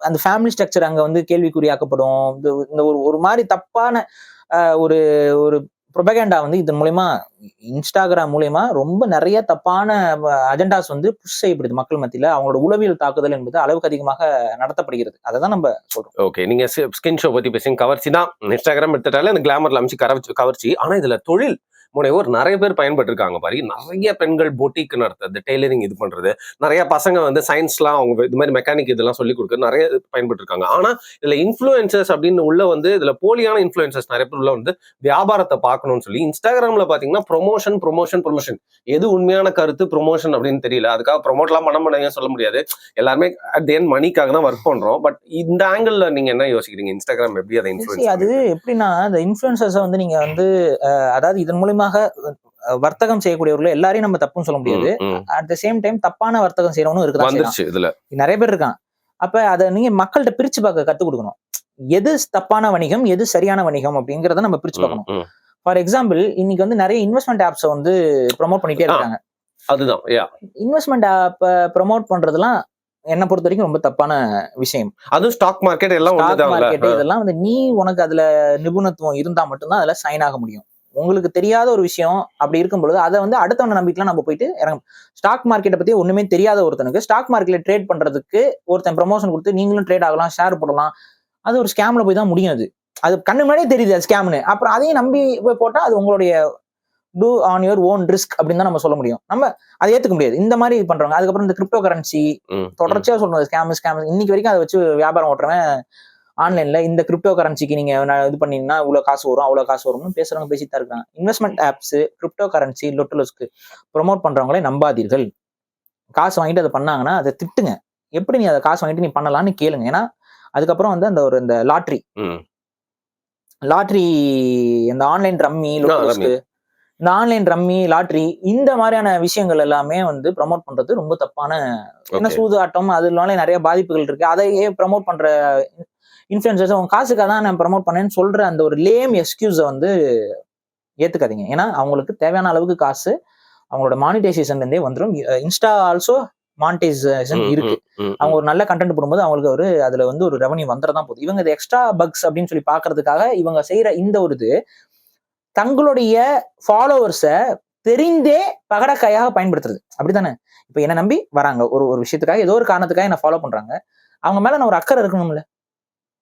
அந்த ஃபேமிலி ஸ்ட்ரக்சர் அங்க வந்து கேள்விக்குறியாக்கப்படும். இந்த ஒரு மாதிரி தப்பான ஒரு ஒரு ப்ரொபகேண்டா வந்து இதன் மூலயமா, இன்ஸ்டாகிராம் மூலயமா ரொம்ப நிறைய தப்பான அஜெண்டாஸ் வந்து புஷ் செய்யப்படுது மக்கள் மத்தியில. அவங்களோட உளவியல் தாக்குதல் என்பது அளவுக்கு அதிகமாக நடத்தப்படுகிறது. அதை தான் நம்ம சொல்றோம். ஓகே, நீங்க ஸ்கின் ஷோ பத்தி பேசுங்க. கவர்ச்சி தான் இன்ஸ்டாகிராம் எடுத்துட்டாலே அந்த கிளாமர்ல அமைச்சு கவர்ச்சி. ஆனா இதுல தொழில் முனைவோர் நிறைய பேர் பயன்பட்டு இருக்காங்க பாரு. நிறைய பெண்கள் பொட்டிக் நடத்துறது, டெய்லரிங் இது பண்றது, நிறைய பசங்க வந்து சயின்ஸ்லாம் அவங்க இது மாதிரி மெக்கானிக் இதெல்லாம் சொல்லி கொடுக்குறது நிறைய பயன்பட்டு இருக்காங்க. ஆனா இதுல இன்ஃபுளுசர்ஸ் அப்படின்னு உள்ள வந்து இதுல போலியான இன்ஃபுளுசர்ஸ் நிறைய பேர் உள்ள வந்து வியாபாரத்தை பார்க்கணும்னு சொல்லி இன்ஸ்டாகிராம்ல பாத்தீங்கன்னா ப்ரொமோஷன் எது உண்மையான கருத்து ப்ரொமோஷன் அப்படின்னு தெரியல. அதுக்காக ப்ரொமோட்லாம் பண்ண முடியாது, சொல்ல முடியாது. எல்லாருமே அட் தி எண்ட் மணிக்காக தான் ஒர்க் பண்றோம். பட் இந்த ஆங்கிள் நீங்க என்ன யோசிக்கிறீங்க? இன்ஸ்டாகிராம் எப்படி அதை இன்ஃபுளுன்ஸ்? அது எப்படின்னா, இந்த இன்ஃபுளுசர்ஸை வந்து நீங்க வந்து அதாவது இதன் மூலமாக வர்த்தகம் செய்யக்கூடியவர்கள் எல்லாரையும் நம்ம தப்புன்னு சொல்ல முடியாது. அட் த சேம் டைம் தப்பான வர்த்தகம் செய்யறவனும் இருக்குதான், நிறைய பேர் இருக்கான். அப்ப அதை நீங்க மக்கள்கிட்ட பிரிச்சு பார்க்க கத்துக் கொடுக்கணும். எது தப்பான வணிகம், எது சரியான வணிகம் அப்படிங்கறத நம்ம பிரிச்சு பார்க்கணும். ஃபார் எக்ஸாம்பிள், இன்னைக்கு வந்து நிறைய இன்வெஸ்ட்மெண்ட் ஆப்ஸ் வந்து ப்ரொமோட் பண்ணிட்டே இருக்காங்க. அதுதான் இன்வெஸ்ட்மெண்ட் ஆப் ப்ரொமோட் பண்றதுலாம் என்ன பொறுத்த வரைக்கும் ரொம்ப தப்பான விஷயம். அதுவும் ஸ்டாக் மார்க்கெட் இதெல்லாம் வந்து நீ உனக்கு அதுல நிபுணத்துவம் இருந்தா மட்டும்தான் அதுல சைன் ஆக முடியும். உங்களுக்கு தெரியாத ஒரு விஷயம் அப்படி இருக்கும் பொழுது அதை வந்து அடுத்தவனை நம்பிக்கலாம் நம்ம போயிட்டு இறங்கும். ஸ்டாக் மார்க்கெட்டை பத்தி ஒண்ணுமே தெரியாத ஒருத்தனுக்கு ஸ்டாக் மார்க்கெட்ல ட்ரேட் பண்றதுக்கு ஒருத்தன் ப்ரமோஷன் கொடுத்து நீங்களும் ட்ரேட் ஆகலாம், ஷேர் போடலாம், அது ஒரு ஸ்கேம்ல போய் தான் முடியும். அது கண்ணு முன்னாடியே தெரியுது அது ஸ்கேம்னு. அப்புறம் அதையும் நம்பி போய் போட்டா அது உங்களுடைய do on your own risk அப்படின்னு தான் நம்ம சொல்ல முடியும். நம்ம அதை ஏத்துக்க முடியாது இந்த மாதிரி பண்றவங்க. அதுக்கப்புறம் இந்த கிரிப்டோ கரன்சி தொடர்ச்சியா சொல்றது ஸ்கேம் இன்னைக்கு வரைக்கும் அதை வச்சு வியாபாரம் ஓட்டுறவன் ஆன்லைன்ல இந்த கிரிப்டோ கரன்சிக்கு நீங்க இது பண்ணீங்கன்னா இவ்வளவு காசு வரும் அவ்வளவு காசு வரும்னு பேசுறவங்க பேசிட்டு தான் இருக்காங்க. இன்வெஸ்ட்மெண்ட் ஆப்ஸ், கிரிப்டோ கரன்சி, லொட்டுலஸ்க்கு ப்ரொமோட் பண்றவங்களே நம்பாதீர்கள். காசு வாங்கிட்டு அதை பண்ணாங்கன்னா அதை திட்டுங்க. எப்படி நீ அதை காசு வாங்கிட்டு நீ பண்ணலாம்னு கேளுங்க. ஏன்னா அதுக்கப்புறம் வந்து இந்த லாட்ரி இந்த ஆன்லைன் ரம்மி, லொட்டுலஸ்க்கு இந்த ஆன்லைன் ரம்மி, லாட்ரி இந்த மாதிரியான விஷயங்கள் எல்லாமே வந்து ப்ரமோட் பண்றது ரொம்ப தப்பான, என்ன சூதாட்டம் அதனால நிறைய பாதிப்புகள் இருக்கு. அதையே ப்ரமோட் பண்ற இன்ஃபுளுசர்ஸ் உங்க காசுக்காக தான் நான் ப்ரமோட் பண்ணேன்னு சொல்ற அந்த ஒரு லேம் எக்ஸ்கியூஸை வந்து ஏத்துக்காதீங்க. ஏன்னா அவங்களுக்கு தேவையான அளவுக்கு காசு அவங்களோட மானிட்டைசேஷன்ல இருந்தே வந்துடும். இன்ஸ்டா ஆல்சோ மானிட்டைசேஷன் இருக்கு. அவங்க ஒரு நல்ல கண்டென்ட் போடும்போது அவங்களுக்கு ஒரு அதுல வந்து ஒரு ரெவன்யூ வந்துடதான் போகுது. இவங்க இது எக்ஸ்ட்ரா பக்ஸ் அப்படின்னு சொல்லி பாக்குறதுக்காக இவங்க செய்யற இந்த ஒரு இது தங்களுடைய ஃபாலோவர்ஸை தெரிந்தே பகடக்காயாக பயன்படுத்துறது. அப்படித்தானே? இப்ப என்ன நம்பி வராங்க ஒரு விஷயத்துக்காக, ஏதோ ஒரு காரணத்துக்காக என்ன ஃபாலோ பண்றாங்க. அவங்க மேல நான் ஒரு அக்கறை இருக்கணும்ல.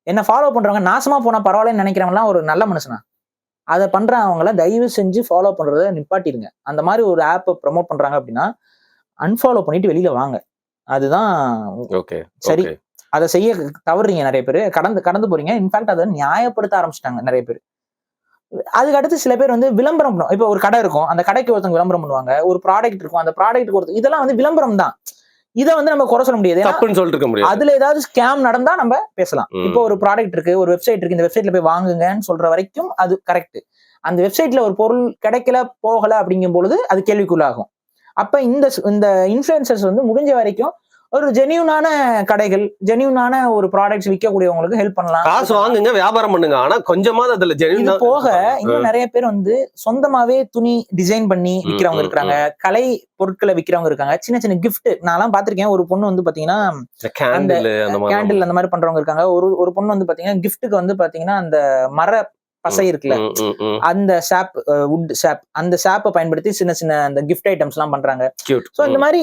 என்ன ஃபாலோ பண்றவங்க நாசமா போனா பரவாயில்லன்னு நினைக்கிறவங்கலாம் ஒரு நல்ல மனுஷனா? அதை பண்ற அவங்கள தயவு செஞ்சு ஃபாலோ பண்றதை நிப்பாட்டிடுங்க. அந்த மாதிரி ஒரு ஆப்பை ப்ரமோட் பண்றாங்க அப்படின்னா அன்ஃபாலோ பண்ணிட்டு வெளியில வாங்க. அதுதான் சரி. அதை செய்ய தவறுறீங்க நிறைய பேர், கடந்து போறீங்க. இன்ஃபேக்ட் அதை நியாயப்படுத்த ஆரம்பிச்சிட்டாங்க நிறைய பேர். அதுக்கு அடுத்து சில பேர் வந்து விளம்பரம் பண்ணுவோம். இப்ப ஒரு கடை இருக்கும், அந்த கடைக்கு ஒருத்தவங்க விளம்பரம் பண்ணுவாங்க. ஒரு ப்ராடக்ட் இருக்கும், அந்த ப்ராடக்ட்டுக்கு ஒருத்தர், இதெல்லாம் வந்து விளம்பரம் தான். இதை வந்து நம்ம குறை சொல்ல முடியாது. அதுல ஏதாவது ஸ்கேம் நடந்தா நம்ம பேசலாம். இப்போ ஒரு ப்ராடக்ட் இருக்கு, ஒரு வெப்சைட் இருக்கு, இந்த வெப்சைட்ல போய் வாங்குங்கன்னு சொல்ற வரைக்கும் அது கரெக்ட். அந்த வெப்சைட்ல ஒரு பொருள் கிடைக்கல போகல அப்படிங்கும் பொழுது அது கேள்விக்குள்ளாகும். அப்ப இந்த இன்ஃபுளுசர்ஸ் வந்து முடிஞ்ச வரைக்கும் ஒரு ஜெனியூனான கடைகள், ஜெனியூனான ஒரு ப்ராடக்ட்ஸ் விற்கக்கூடியவங்களுக்கு ஹெல்ப் பண்ணலாம். காசு வாங்குங்க, வியாபாரம் பண்ணுங்க. ஆனா கொஞ்சமாவது அதுல ஜெனியூனா போக இன்னும் நிறைய பேர் வந்து சொந்தமாவே துணி டிசைன் பண்ணி விக்கிறவங்க இருக்காங்க, கலை பொருட்களை விக்கிறவங்க இருக்காங்க, சின்ன சின்ன கிஃப்ட். நான் பாத்திருக்கேன். ஒரு பொண்ணு வந்து பாத்தீங்கன்னா கேண்டில் அந்த மாதிரி பண்றவங்க இருக்காங்க. ஒரு பொண்ணு வந்து பாத்தீங்கன்னா கிஃப்ட்டுக்கு வந்து பாத்தீங்கன்னா அந்த மர பசை இருக்குல்ல, அந்த சாப், வுட் சாப், அந்த சாப்பை பயன்படுத்தி சின்ன சின்ன அந்த கிஃப்ட் ஐட்டம்ஸ் எல்லாம் பண்றாங்க. சோ இந்த மாதிரி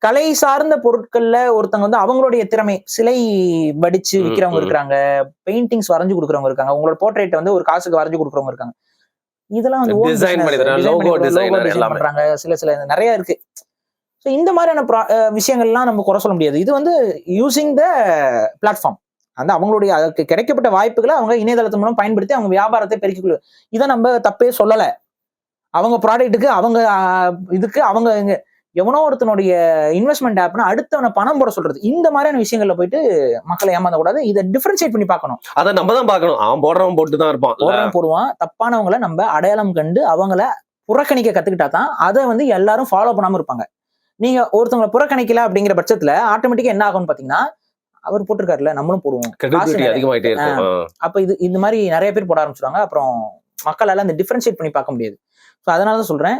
கலை சார்ந்த பொருட்கள்ல ஒருத்தவங்க வந்து அவங்களுடைய திறமை, சிலை வடிச்சு விக்கிறவங்க இருக்காங்க, பெயிண்டிங்ஸ் வரைஞ்சு கொடுக்குறவங்க இருக்காங்க, உங்களோட போர்ட்ரேட் வந்து ஒரு காசுக்கு வரைஞ்சு கொடுக்குறவங்க இருக்காங்க. இதெல்லாம் வந்து பண்றாங்க. சில நிறைய இருக்கு. இந்த மாதிரியான விஷயங்கள்லாம் நம்ம குறை சொல்ல முடியாது. இது வந்து யூசிங் த பிளாட்ஃபார்ம், அந்த அவங்களுடைய அதுக்கு கிடைக்கப்பட்ட வாய்ப்புகளை அவங்க இணையதளத்தின் மூலம் பயன்படுத்தி அவங்க வியாபாரத்தை பெருக்கிக்கொள்ள. இதை நம்ம தப்பே சொல்லல. அவங்க ப்ராடக்ட்டுக்கு, அவங்க இதுக்கு, அவங்க எவனோ ஒருத்தனுடைய இன்வெஸ்ட்மெண்ட் ஆப்னா அடுத்தவனை பணம் போட சொல்றது, இந்த மாதிரியான விஷயங்கள்ல போயிட்டு மக்களை ஏமாந்த கூடாது. இதை டிஃபரன்ஷியேட் பண்ணி பார்க்கணும். அதை நம்ம தான் பார்க்கணும். அவன் போடுறவன் போட்டு தான் இருப்பான், போடுவான். தப்பானவங்களை நம்ம அடையாளம் கண்டு அவங்கள புறக்கணிக்க கத்துக்கிட்டா தான் அதை வந்து எல்லாரும் ஃபாலோ பண்ணாம இருப்பாங்க. நீங்க ஒருத்தவங்களை புறக்கணிக்கல அப்படிங்கிற பட்சத்துல ஆட்டோமேட்டிக்கா என்ன ஆகும்னு பாத்தீங்கன்னா, அவர் போட்டிருக்காருல நம்மளும் போடுவோம், அப்ப இது மாதிரி நிறைய பேர் போட ஆரம்பிச்சிருவாங்க. அப்புறம் மக்களால அந்த டிஃபரன்ஷியேட் பண்ணி பார்க்க முடியாது. அதனாலதான் சொல்றேன்,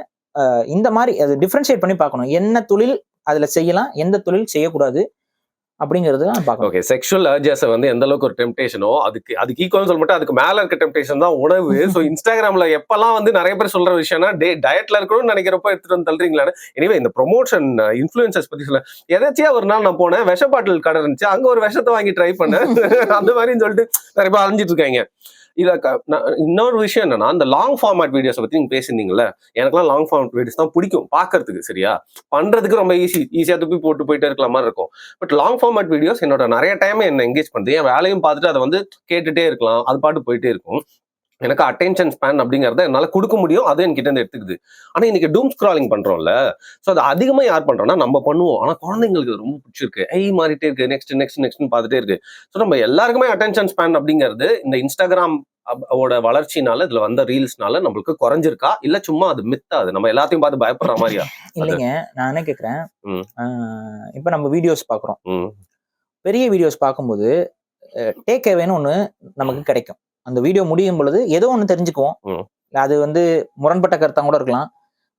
இந்த மாதிரி அது டிஃபரன்ஷியேட் பண்ணி பார்க்கணும். என்ன தொழில் அதுல செய்யலாம், எந்த தொழில் செய்யக்கூடாது அப்படிங்கிறது பார்க்கணும். ஓகே, செக்ஷுவல் அர்ஜஸ் வந்து எந்த அளவுக்கு ஒரு டெம்ப்டேஷனோ அதுக்கு ஈக்குவல்னு சொல்ல மாட்டேன், அதுக்கு மேல இருக்க டெம்ப்டேஷன் தான் உணவு. ஸோ இன்ஸ்டாகிராம்ல எப்பெல்லாம் வந்து நிறைய பேர் சொல்ற விஷயம்னா டயட்ல இருக்கணும்னு நினைக்கிறப்ப எடுத்துட்டு வந்து தள்ளுறீங்களான்னு. எனிவே இந்த ப்ரொமோஷன் இன்ஃப்ளூயன்சர்ஸ் பத்தி சொல்ல, எதாச்சியா ஒரு நாள் நான் போனேன், விஷ பாட்டில் கடை இருந்துச்சு, அங்க ஒரு விஷத்தை வாங்கி ட்ரை பண்ணேன் அந்த மாதிரின்னு சொல்லிட்டு நிறைய பேர் அழிஞ்சிட்டு இருக்காங்க. இல்ல இன்னொரு விஷயம் என்னன்னா, இந்த லாங் ஃபார்மேட் வீடியோஸை பத்தி நீங்க பேசியிருந்தீங்கல்ல, எனக்குலாம் லாங் ஃபார்மேட் வீடியோஸ் தான் பிடிக்கும் பாக்குறதுக்கு. சரியா, பண்றதுக்கு ரொம்ப ஈஸியா துப்பி போயிட்டே இருக்கிற மாதிரி இருக்கும். பட் லாங் ஃபார்மேட் வீடியோஸ் என்னோட நிறைய டைம் என்ன எங்கேஜ் பண்ணுது. என் வேலையும் பார்த்துட்டு அதை வந்து கேட்டுட்டே இருக்கலாம், அது பாட்டு போயிட்டே இருக்கும். எனக்கு அட்டென்ஷன் ஸ்பேன் அப்படிங்கறத என்னால கொடுக்க முடியும், அது என்கிட்ட இருந்து எடுத்துக்குது. ஆனா இன்னைக்கு டூம் ஸ்க்ராலிங் பண்றோம்ல, சோ அது அதிகமா யார் பண்றோம்னா நம்ம பண்ணுவோம். ஆனா குழந்தைங்களுக்கு ரொம்ப பிடிச்சிருக்கு, மாறிட்டே இருக்கு, நெக்ஸ்ட் பார்த்துட்டே இருக்கு. சோ நம்ம எல்லாருக்குமே அட்டென்ஷன் ஸ்பேன் அப்படிங்கிறது இந்த இன்ஸ்டாகிராம் ஓட வளர்ச்சினால, இதுல வந்த ரீல்ஸ்னால நம்மளுக்கு குறைஞ்சிருக்கா, இல்ல சும்மா அது மித்தா, அது நம்ம எல்லாத்தையும் பார்த்து பயப்படுற மாதிரியா? இல்லைங்க, நான் என்ன கேக்குறேன், இப்ப நம்ம வீடியோஸ் பாக்குறோம், பெரிய வீடியோஸ் பார்க்கும்போது டேக் அவேன்னு ஒண்ணு நமக்கு கிடைக்கும். அந்த வீடியோ முடியும் பொழுது ஏதோ ஒண்ணு தெரிஞ்சுக்குவோம். அது வந்து முரண்பட்ட கருத்தா கூட இருக்கலாம்,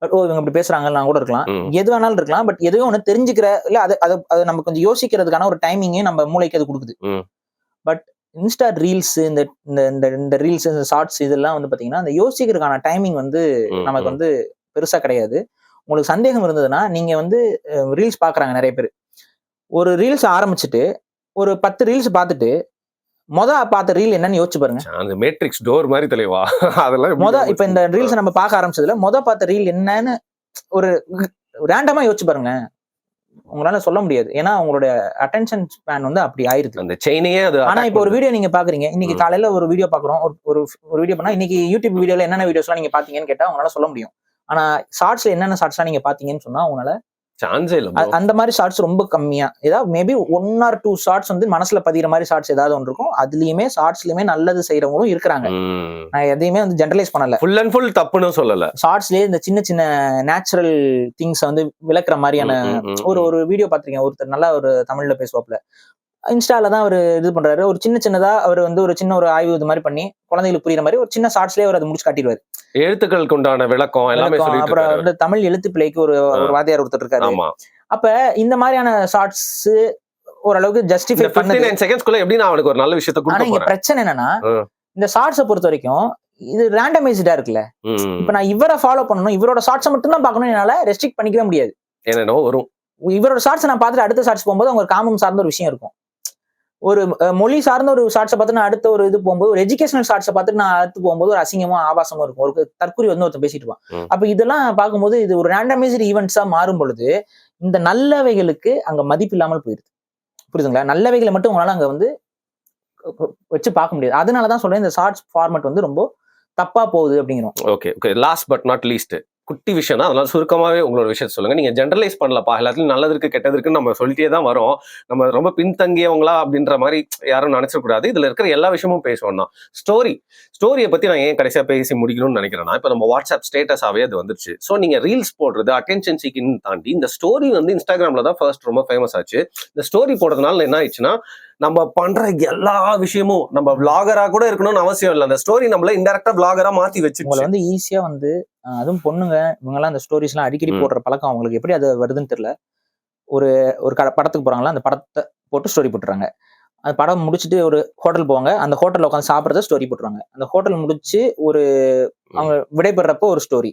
இவங்க இப்படி பேசுறாங்க கூட இருக்கலாம், எது வேணாலும் இருக்கலாம். பட் எதுவும் ஒண்ணு தெரிஞ்சுக்கிற இல்ல அது நம்ம கொஞ்சம் யோசிக்கிறதுக்கான ஒரு டைமிங்கே நம்ம மூளைக்கு அது கொடுக்குது. பட் இன்ஸ்டா ரீல்ஸ், இந்த ரீல்ஸ், இந்த ஷார்ட்ஸ் இதெல்லாம் வந்து பாத்தீங்கன்னா அந்த யோசிக்கிறதுக்கான டைமிங் வந்து நமக்கு வந்து பெருசா கிடையாது. உங்களுக்கு சந்தேகம் இருந்ததுன்னா நீங்க வந்து ரீல்ஸ் பாக்குறாங்க நிறைய பேர், ஒரு ரீல்ஸ் ஆரம்பிச்சுட்டு ஒரு 10 ரீல்ஸ் பார்த்துட்டு பார்த்த ரீல் என்னன்னு யோசிச்சு பாருங்க. அந்த மேட்ரிக்ஸ் டோர் மாதிரி தலைவா அதெல்லாம் இப்ப இந்த ரீல்ஸ் நம்ம பார்க்க ஆரம்பிச்சதுல பார்த்த ரீல் என்னன்னு ஒரு ரேண்டமா யோசிச்சு பாருங்க, உங்களால சொல்ல முடியாது. ஏன்னா உங்களோட அட்டென்ஷன் ஸ்பேன் வந்து அப்படி ஆயிருது, அந்த செயினையே அது. ஆனா இப்ப ஒரு வீடியோ நீங்க பாக்குறீங்க, இன்னைக்கு காலையில ஒரு வீடியோ பாக்குறோம், ஒரு வீடியோ பண்ணா இன்னைக்கு யூடியூப் வீடியோல என்னென்ன வீடியோஸ்லாம் நீங்க பாத்தீங்கன்னு கேட்டா உங்களால சொல்ல முடியும். ஆனா ஷார்ட்ஸ்ல என்னென்ன ஷார்ட்ஸ்லாம் நீங்க பாத்தீங்கன்னு சொன்னா உங்களால சான்ஸே இல்ல. அந்த மாதிரி ஷார்ட்ஸ் ரொம்ப கம்மியா, ஏதாவது மேபி 1 or 2 ஷார்ட்ஸ் வந்து மனசுல பதிகிற மாதிரி ஷார்ட்ஸ் ஏதாவது ஒன்று இருக்கும். அதுலயுமே ஷார்ட்ஸ்லயுமே நல்லது செய்யறவங்களும் இருக்கிறாங்க. நான் எதையுமே வந்து ஜெனரலைஸ் பண்ணல. ஃபுல் அண்ட் ஃபுல் தப்புன்னு சொல்லல. ஷார்ட்ஸ்லயே இந்த சின்ன சின்ன நேச்சுரல் திங்ஸ் வந்து விளக்குற மாதிரியான ஒரு வீடியோ பாத்திருக்கேன். ஒருத்தர் நல்லா ஒரு தமிழ்ல பேசுவாப்ல. இன்ஸ்டால தான் அவர் இது பண்றாரு. ஒரு சின்னதா அவர் வந்து ஒரு சின்ன ஒரு ஆய்வு இது மாதிரி பண்ணி குழந்தைகளுக்கு புரியுற மாதிரி ஒரு சின்ன ஷார்ட்ஸ்லயே அவர் அதை முடிச்சு காட்டிடுவாரு. எழுத்துக்களுக்கு உண்டான விளக்கம் எல்லாமே சொல்லிட்டு அப்புறம் வந்து தமிழ் எழுத்து பிள்ளைக்கு ஒரு வாத்தியார் ஒருத்தர் இருக்காரு. அப்ப இந்த மாதிரியான ஷார்ட்ஸ் ஓரளவுக்கு ஜஸ்டிஃபை பண்ணி 59 செகண்ட்ஸ்க்குள்ள எப்படி நான் அவனுக்கு ஒரு நல்ல விஷயத்தை கொடுக்க போறேன். ஆனா பிரச்சனை என்னன்னா இந்த ஷார்ட்ஸை பொறுத்த வரைக்கும் இது ரேண்டமைஸ்டா இருக்குல்ல. இப்ப நான் இவரை ஃபாலோ பண்ணணும், இவரோட ஷார்ட்ஸை மட்டும் தான் பார்க்கணும், என்னால ரெஸ்ட்ரிக்ட் பண்ணிக்கவே முடியாது. என்னோ வரும் இவரோட ஷார்ட்ஸ் நான் பார்த்துட்டு அடுத்த ஷார்ட்ஸ் போகும்போது அவங்க காமம் சார்ந்த ஒரு விஷயம் இருக்கும். ஒரு மொழி சார்ந்த ஒரு ஷார்ட்ஸை பார்த்து நான் அடுத்த ஒரு இது போகும்போது, ஒரு எஜுகேஷனல் ஷார்ட்ஸை பார்த்துட்டு நான் அடுத்து போகும்போது ஒரு அசிங்கமும் ஆபாசமும் இருக்கும். ஒரு தற்கொலை வந்து ஒருத்தர் பேசிட்டு இருப்பான். அப்ப இதெல்லாம் பார்க்கும்போது இது ஒரு ரேண்டமைஸ்டு ஈவெண்ட்ஸா மாறும் பொழுது இந்த நல்லவைகளுக்கு அங்க மதிப்பு இல்லாமல் போயிருது. புரியுதுங்களா? நல்லவைகளை மட்டும் உங்களால அங்க வந்து வச்சு பார்க்க முடியாது. அதனாலதான் சொல்றேன் இந்த ஷார்ட்ஸ் ஃபார்மேட் வந்து ரொம்ப தப்பா போகுது அப்படிங்கிறோம். Okay, last but not least குட்டி விஷயம் தான், அதனால சுருக்கமாவே உங்களோட விஷயத்த சொல்லுங்க. நீங்க ஜெனரலைஸ் பண்ணலப்பா, எல்லாத்துலயும் நல்லதுக்கு கெட்டதுக்குன்னு நம்ம சொல்லிட்டே தான் வரோம். நம்ம ரொம்ப பின்தங்கியவங்களா அப்படின்ற மாதிரி யாரும் நினைச்சக்கூடாது. இதுல இருக்கிற எல்லா விஷயமும் பேசுவோம் தான். ஸ்டோரியை பத்தி நான் ஏன் கடைசியா பேசி முடிக்கணும்னு நினைக்கிறேன்னா, இப்ப நம்ம வாட்ஸ்அப் ஸ்டேட்டஸாவே அது வந்துருச்சு. ஸோ நீங்க ரீல்ஸ் போடுறது அட்டென்ஷன் சீக்கிங் தாண்டி இந்த ஸ்டோரி வந்து இன்ஸ்டாகிராம்ல தான் ஃபர்ஸ்ட் ரொம்ப ஃபேமஸ் ஆச்சு. இந்த ஸ்டோரி போடுறதுனால என்ன ஆயிடுச்சுன்னா, நம்ம பண்ற எல்லா விஷயமும் நம்ம விளாகரா கூட இருக்கணும்னு அவசியம் இல்லை. அந்த ஸ்டோரி நம்மள இன்டெரக்டா விளாகரா மாத்தி வச்சு உங்களை வந்து ஈஸியா வந்து அதுவும் பொண்ணுங்க இவங்கெல்லாம் அந்த ஸ்டோரிஸ் எல்லாம் அடிக்கடி போடுற பழக்கம் அவங்களுக்கு எப்படி அது வருதுன்னு தெரியல. ஒரு படத்துக்கு போறாங்களா, அந்த படத்தை போட்டு ஸ்டோரி போட்டுறாங்க. அந்த படம் முடிச்சுட்டு ஒரு ஹோட்டல் போவாங்க, அந்த ஹோட்டல்ல உட்காந்து சாப்பிட்றத ஸ்டோரி போட்டுருவாங்க. அந்த ஹோட்டல் முடிச்சு ஒரு அவங்க விடைபெறப்போ ஒரு ஸ்டோரி,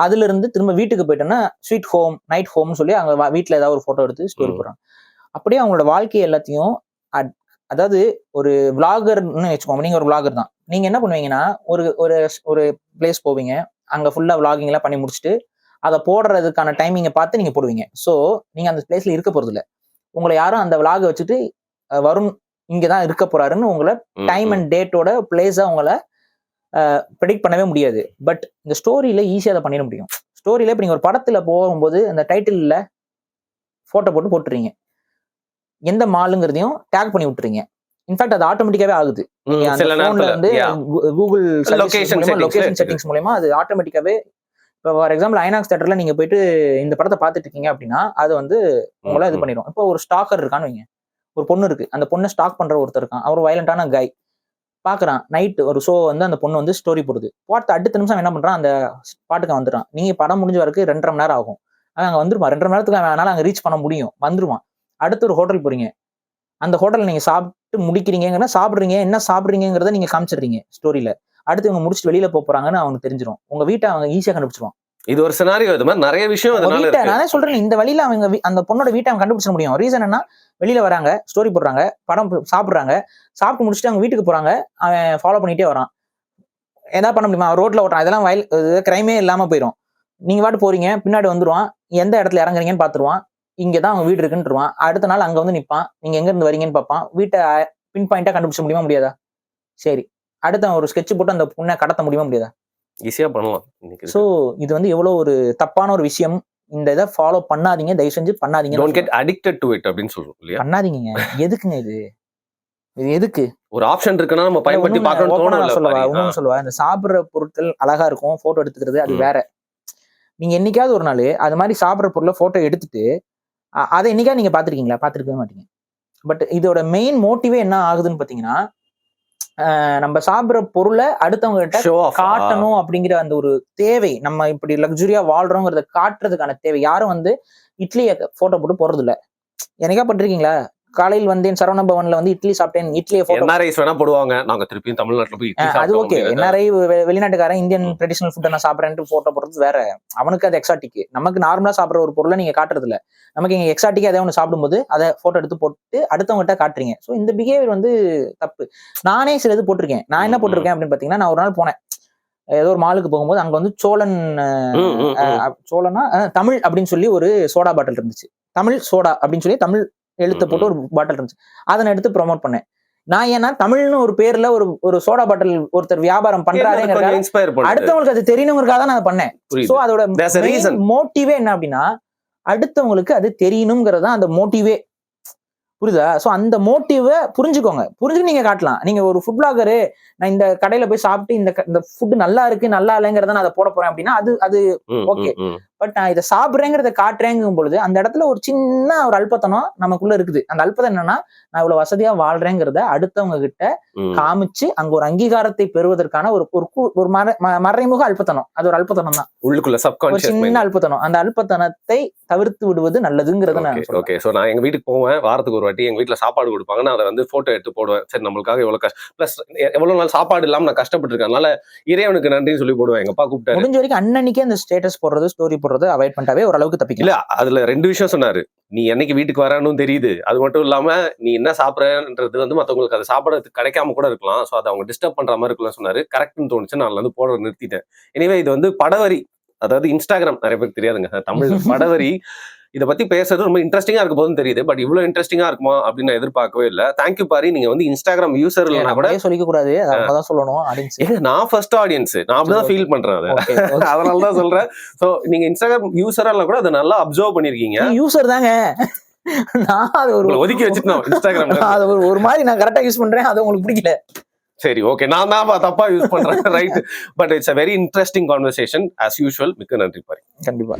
அதுல இருந்து திரும்ப வீட்டுக்கு போயிட்டோன்னா ஸ்வீட் ஹோம் நைட் ஹோம்னு சொல்லி அவங்க வீட்டுல ஏதாவது ஒரு போட்டோ எடுத்து ஸ்டோரி போடுறாங்க. அப்படியே அவங்களோட வாழ்க்கை எல்லாத்தையும் அதாவது ஒரு விளாகர்னு வச்சுக்கோங்க. நீங்க ஒரு விளாகர் தான். நீங்க என்ன பண்ணுவீங்கன்னா ஒரு ஒரு பிளேஸ் போவீங்க, அங்க ஃபுல்லா விளாகிங் எல்லாம் பண்ணி முடிச்சுட்டு அதை போடுறதுக்கான டைமிங்கை பார்த்து நீங்க போடுவீங்க. ஸோ நீங்க அந்த பிளேஸ்ல இருக்க போறது இல்லை. உங்களை யாரும் அந்த விளாகை வச்சுட்டு வரும் இங்கதான் இருக்க போறாருன்னு உங்களை டைம் அண்ட் டேட்டோட பிளேஸா உங்களை ப்ரெடிக்ட் பண்ணவே முடியாது. பட் இந்த ஸ்டோரியில ஈஸியா அதை பண்ணிட முடியும். ஸ்டோரியில இப்ப நீங்க ஒரு படத்துல போகும்போது அந்த டைட்டில்ல போட்டோ போட்டுறீங்க, எந்த மாலுங்கிறதையும் டேக் பண்ணி விட்டுறீங்க. இன்ஃபேக்ட் அது ஆட்டோமேட்டிக்காவே ஆகுது. வந்து கூகுள் லொகேஷன் செட்டிங்ஸ் மூலமா அது ஆட்டோமேட்டிக்காவே, இப்போ ஃபார் எக்ஸாம்பிள் ஐநாக்ஸ் தியேட்டர்ல நீங்க போயிட்டு இந்த படத்தை பார்த்துட்டு இருக்கீங்க அப்படின்னா அது வந்து உங்களை இது பண்ணிடும். இப்போ ஒரு ஸ்டாக்கர் இருக்கான்னு வைங்க, ஒரு பொண்ணு இருக்கு, அந்த பொண்ணை ஸ்டாக் பண்ற ஒருத்தர் இருக்கான், அவர் வயலண்டான கை பாக்குறான். நைட் ஒரு ஷோ வந்து அந்த பொண்ணு வந்து ஸ்டோரி போடுது. அடுத்த நிமிஷம் என்ன பண்றான், அந்த பாட்டுக்கு வந்துடுறான். நீங்க படம் முடிஞ்ச வரைக்கும் 2.5 மணி நேரம் ஆகும். அங்க வந்துருவான். 2.5 மணி நேரத்துக்கு அவனால அங்க ரீச் பண்ண முடியும், வந்துருவான். அடுத்து ஒரு ஹோட்டல் போறீங்க, அந்த ஹோட்டல் நீங்க சாப்பிட்டு முடிக்கிறீங்கன்னா சாப்பிடுறீங்க, என்ன சாப்பிடுறீங்கிறத நீங்க காமிச்சிடுறீங்க ஸ்டோரியில. அடுத்து இவங்க முடிச்சுட்டு வெளியில போறாங்கன்னு அவனுக்கு தெரிஞ்சிடும். உங்க வீட்டை அவங்க ஈஸியா கண்டுபிடிச்சிருவான். இது ஒரு சினாரியோ. இது மாதிரி நிறைய விஷயம் நானே சொல்றேன். இந்த வழியில அவங்க அந்த பொண்ணோட வீட்டை அவங்க கண்டுபிடிச்ச முடியும். ரீசன் என்ன, வெளியில வராங்க, ஸ்டோரி போடுறாங்க, படம் சாப்பிடுறாங்க, சாப்பிட்டு முடிச்சுட்டு அவங்க வீட்டுக்கு போறாங்க, அவன் ஃபாலோ பண்ணிட்டே வரான். ஏதாவது பண்ண முடியுமா? ரோட்ல ஓட்டுறான், இதெல்லாம் கிரைமே இல்லாம போயிடும். நீங்க பாட்டு போறீங்க, பின்னாடி வந்துருவான், எந்த இடத்துல இறங்குறீங்கன்னு பாத்துருவான், இங்கதான் அவங்க வீடு இருக்குன்னுருவான். அடுத்த நாள் அங்க வந்து நிப்பான், நீங்க எங்க இருந்து வரீங்கன்னு பார்ப்பான். வீட்டை பின் பாயிண்டா கண்டுபிடிச்ச முடியுமா முடியாதா? சரி, அடுத்த ஒரு ஸ்கெட்ச் போட்டு அந்த பொண்ணை கடத்த முடியுமா முடியாதா? ஈஸியா பண்ணலாம். சோ இது வந்து எவ்வளவு ஒரு தப்பான ஒரு விஷயம். இந்த இதை ஃபாலோ பண்ணாதீங்க, தயவு செஞ்சு பண்ணாதீங்க. Don't get addicted to it அப்படின்னு சொல்றோம் இல்லையா? பண்ணாதீங்க. எதுக்குங்க இது எதுக்கு? ஒரு ஆப்ஷன் இருக்குன்னா நம்ம பயன்படுத்தி பார்க்கணும் தோணல. சொல்லுவா இந்த சாப்பிடுற பொருட்கள் அழகா இருக்கும், போட்டோ எடுத்துக்கிறது அது வேற. நீங்க என்னைக்காவது ஒரு நாள் அது மாதிரி சாப்பிடுற பொருளை போட்டோ எடுத்துட்டு அதை என்னைக்காவது நீங்க பாத்திருக்கீங்களா? பாத்துருக்கவே மாட்டீங்க. பட் இதோட மெயின் மோட்டிவே என்ன ஆகுதுன்னு பாத்தீங்கன்னா, நம்ம சாப்பிடுற பொருளை அடுத்தவங்க கிட்ட காட்டணும் அப்படிங்கிற அந்த ஒரு தேவை, நம்ம இப்படி லக்ஸுரியா வாழ்றோங்கிறத காட்டுறதுக்கான தேவை. யாரும் வந்து இட்லியை போட்டோ போட்டு போறது இல்ல. என்னைக்கா பண்றீங்களா? காலையில் வந்தேன் சரவண பவன்ல வந்து இட்லி சாப்பிட்டேன், இட்லியை போடுவாங்க. நாங்க திருப்பியும் தமிழ்நாட்டுல போய் அது ஓகே. என்ஆர்ஐ வெளிநாட்டுக்காரன் இந்தியன் ட்ரெடிஷனல் ஃபுட்டை நான் சாப்பிட்றேன்ட்டு போட்டோ போடுறது வேற. அவனுக்கு அது எக்ஸாட்டிக். நமக்கு நார்மலா சாப்பிட்ற ஒரு பொருளை நீங்க காட்டுறது இல்ல. நமக்கு இங்க எக்ஸாட்டிக்கா ஏதாவது ஒன்று சாப்பிடும்போது அதை போட்டோ எடுத்து போட்டு அடுத்தவங்ககிட்ட காட்டுறீங்க. ஸோ இந்த பிஹேவியர் வந்து தப்பு. நானே சில இது போட்டிருக்கேன். நான் என்ன போட்டிருக்கேன் அப்படின்னு பாத்தீங்கன்னா, நான் ஒரு நாள் போனேன், ஏதோ ஒரு மாலுக்கு போகும்போது அங்க வந்து சோழனா தமிழ் அப்படின்னு சொல்லி ஒரு சோடா பாட்டில் இருந்துச்சு. தமிழ் சோடா அப்படின்னு சொல்லி தமிழ் எழுத்த போட்டு ஒரு பாட்டில் இருந்துச்சு. அதை நான் எடுத்து ப்ரொமோட் பண்ணேன். நான் ஏன்னா தமிழ்னு ஒரு பேர்ல ஒரு சோடா பாட்டில் ஒருத்தர் வியாபாரம் பண்றாரு, அடுத்தவங்களுக்கு அது தெரியணுங்கிறதுக்காக தான் நான் பண்ணேன். சோ அதோட மோட்டிவே என்ன அப்படின்னா, அடுத்தவங்களுக்கு அது தெரியணுங்கிறது தான் அந்த மோட்டிவே. புரியுதா? சோ அந்த மோட்டிவ புரிஞ்சுக்கோங்க. புரிஞ்சு நீங்க காட்டலாம். நீங்க ஒரு ஃபுட் பிளாகரு, நான் இந்த கடையில போய் சாப்பிட்டு இந்த ஃபுட் நல்லா இருக்கு, நல்லா இல்லங்கிறத நான் அத போட போறேன் அப்படின்னா, அது ஓகே. பட் நான் இத சாப்பிடுறேங்கிறத காட்டுறேங்கும் பொழுது, அந்த இடத்துல ஒரு சின்ன ஒரு அல்பத்தனம் நமக்குள்ள இருக்குது. அந்த அல்பத்தனம் என்னன்னா, நான் இவ்வளவு வசதியா வாழ்றேங்கிறத அடுத்தவங்க கிட்ட காமிச்சு, அங்க ஒரு அங்கீகாரத்தை பெறுவதற்கான ஒரு மறைமுக அல்பத்தனம். அது ஒரு அல்பத்தனம் தான். உள்ளுக்குள்ள ஒரு சப்கான்ஷியஸ் சின்ன அல்பத்தனம். அந்த அல்பத்தனத்தை தவிர்த்து விடுவது நல்லதுங்கிறத நான் சொல்றேன். ஓகே. சோ நான் எங்க வீட்டுக்கு போவேன், வாரத்துக்கு ஒரு வாட்டி எங்க வீட்ல சாப்பாடு குடுப்பாங்க. நான் அத வந்து போட்டோ எடுத்து போடுவேன். சரி நம்மளுக்காக எவ்வளவு பிளஸ் எவ்வளவு நாள் சாப்பாடு இல்லாம நான் கஷ்டப்பட்டுருக்கேன். அதனால இறைவனுக்கு நன்றின்னு சொல்லி போடுவேன். எங்க அப்பா கூப்பிட்டாரு. முடிஞ்ச வரைக்கும் அன்னன்னைக்கே அந்த ஸ்டேட்டஸ் போடுறது, ஸ்டோரி போடுறது அவாய்ட் பண்ணிட்டாவே ஓரளவுக்கு தப்பிக்கலாம். இல்ல அதுல 2 விஷயம் சொன்னாரு. நீ என்னைக்கு வீட்டுக்கு வரணும் தெரியுது. அது மட்டும் இல்லாம நீ என்ன சாப்பிடுறன்றது வந்து மத்தவங்களுக்கு அது சாப்பிடறதுக்கு கிடைக்காம கூட இருக்கலாம். சோ அத அவங்க டிஸ்டர்ப் பண்ற மாதிரி இருக்கலாம் சொன்னாரு. கரெக்ட்னு தோணுச்சு. நான் அதுல இருந்து போட நிறுத்திட்டேன். எனிவே இது வந்து படவரி, அதாவது இன்ஸ்டாகிராம் நிறைய பேருக்கு தெரியாதுங்க. தமிழ் படவரி இத பத்தி பேசுறது ரொம்ப இன்ட்ரெஸ்டிங்கா இருக்க போதுன்னு தெரியுது. பட் இவ்வளவு இன்ட்ரெஸ்டிங்கா இருக்குமா அப்படின்னு நான் எதிர்பார்க்கவே இல்ல. தேங்க்யூ பாரி. நீங்க வந்து இன்ஸ்டாகிராம் யூசர் இல்லனா கூட சொல்லிக்க கூடாது. அவங்க தான் சொல்லணும் ஆடியன்ஸ். நான் ஃபர்ஸ்ட் ஆடியன்ஸ். நான் அப்படிதான் ஃபீல் பண்றேன் அத. அதனால தான் சொல்றேன். சோ நீங்க இன்ஸ்டாகிராம் யூசரா இல்ல கூட அத நல்லா அப்சர்வ் பண்ணிருக்கீங்க. யூசர் தாங்க. நான் அது ஒரு ஒதுக்கி வச்சிட்டேன் இன்ஸ்டாகிராம். அது ஒரு மாதிரி நான் கரெக்ட்டா யூஸ் பண்றேன். அது உங்களுக்கு பிடிக்கல. சரி ஓகே. நான் தான் தப்பா யூஸ் பண்றேன். Right. But it's a very interesting conversation as usual. மிக்க நன்றி பாரி. கண்டிப்பா.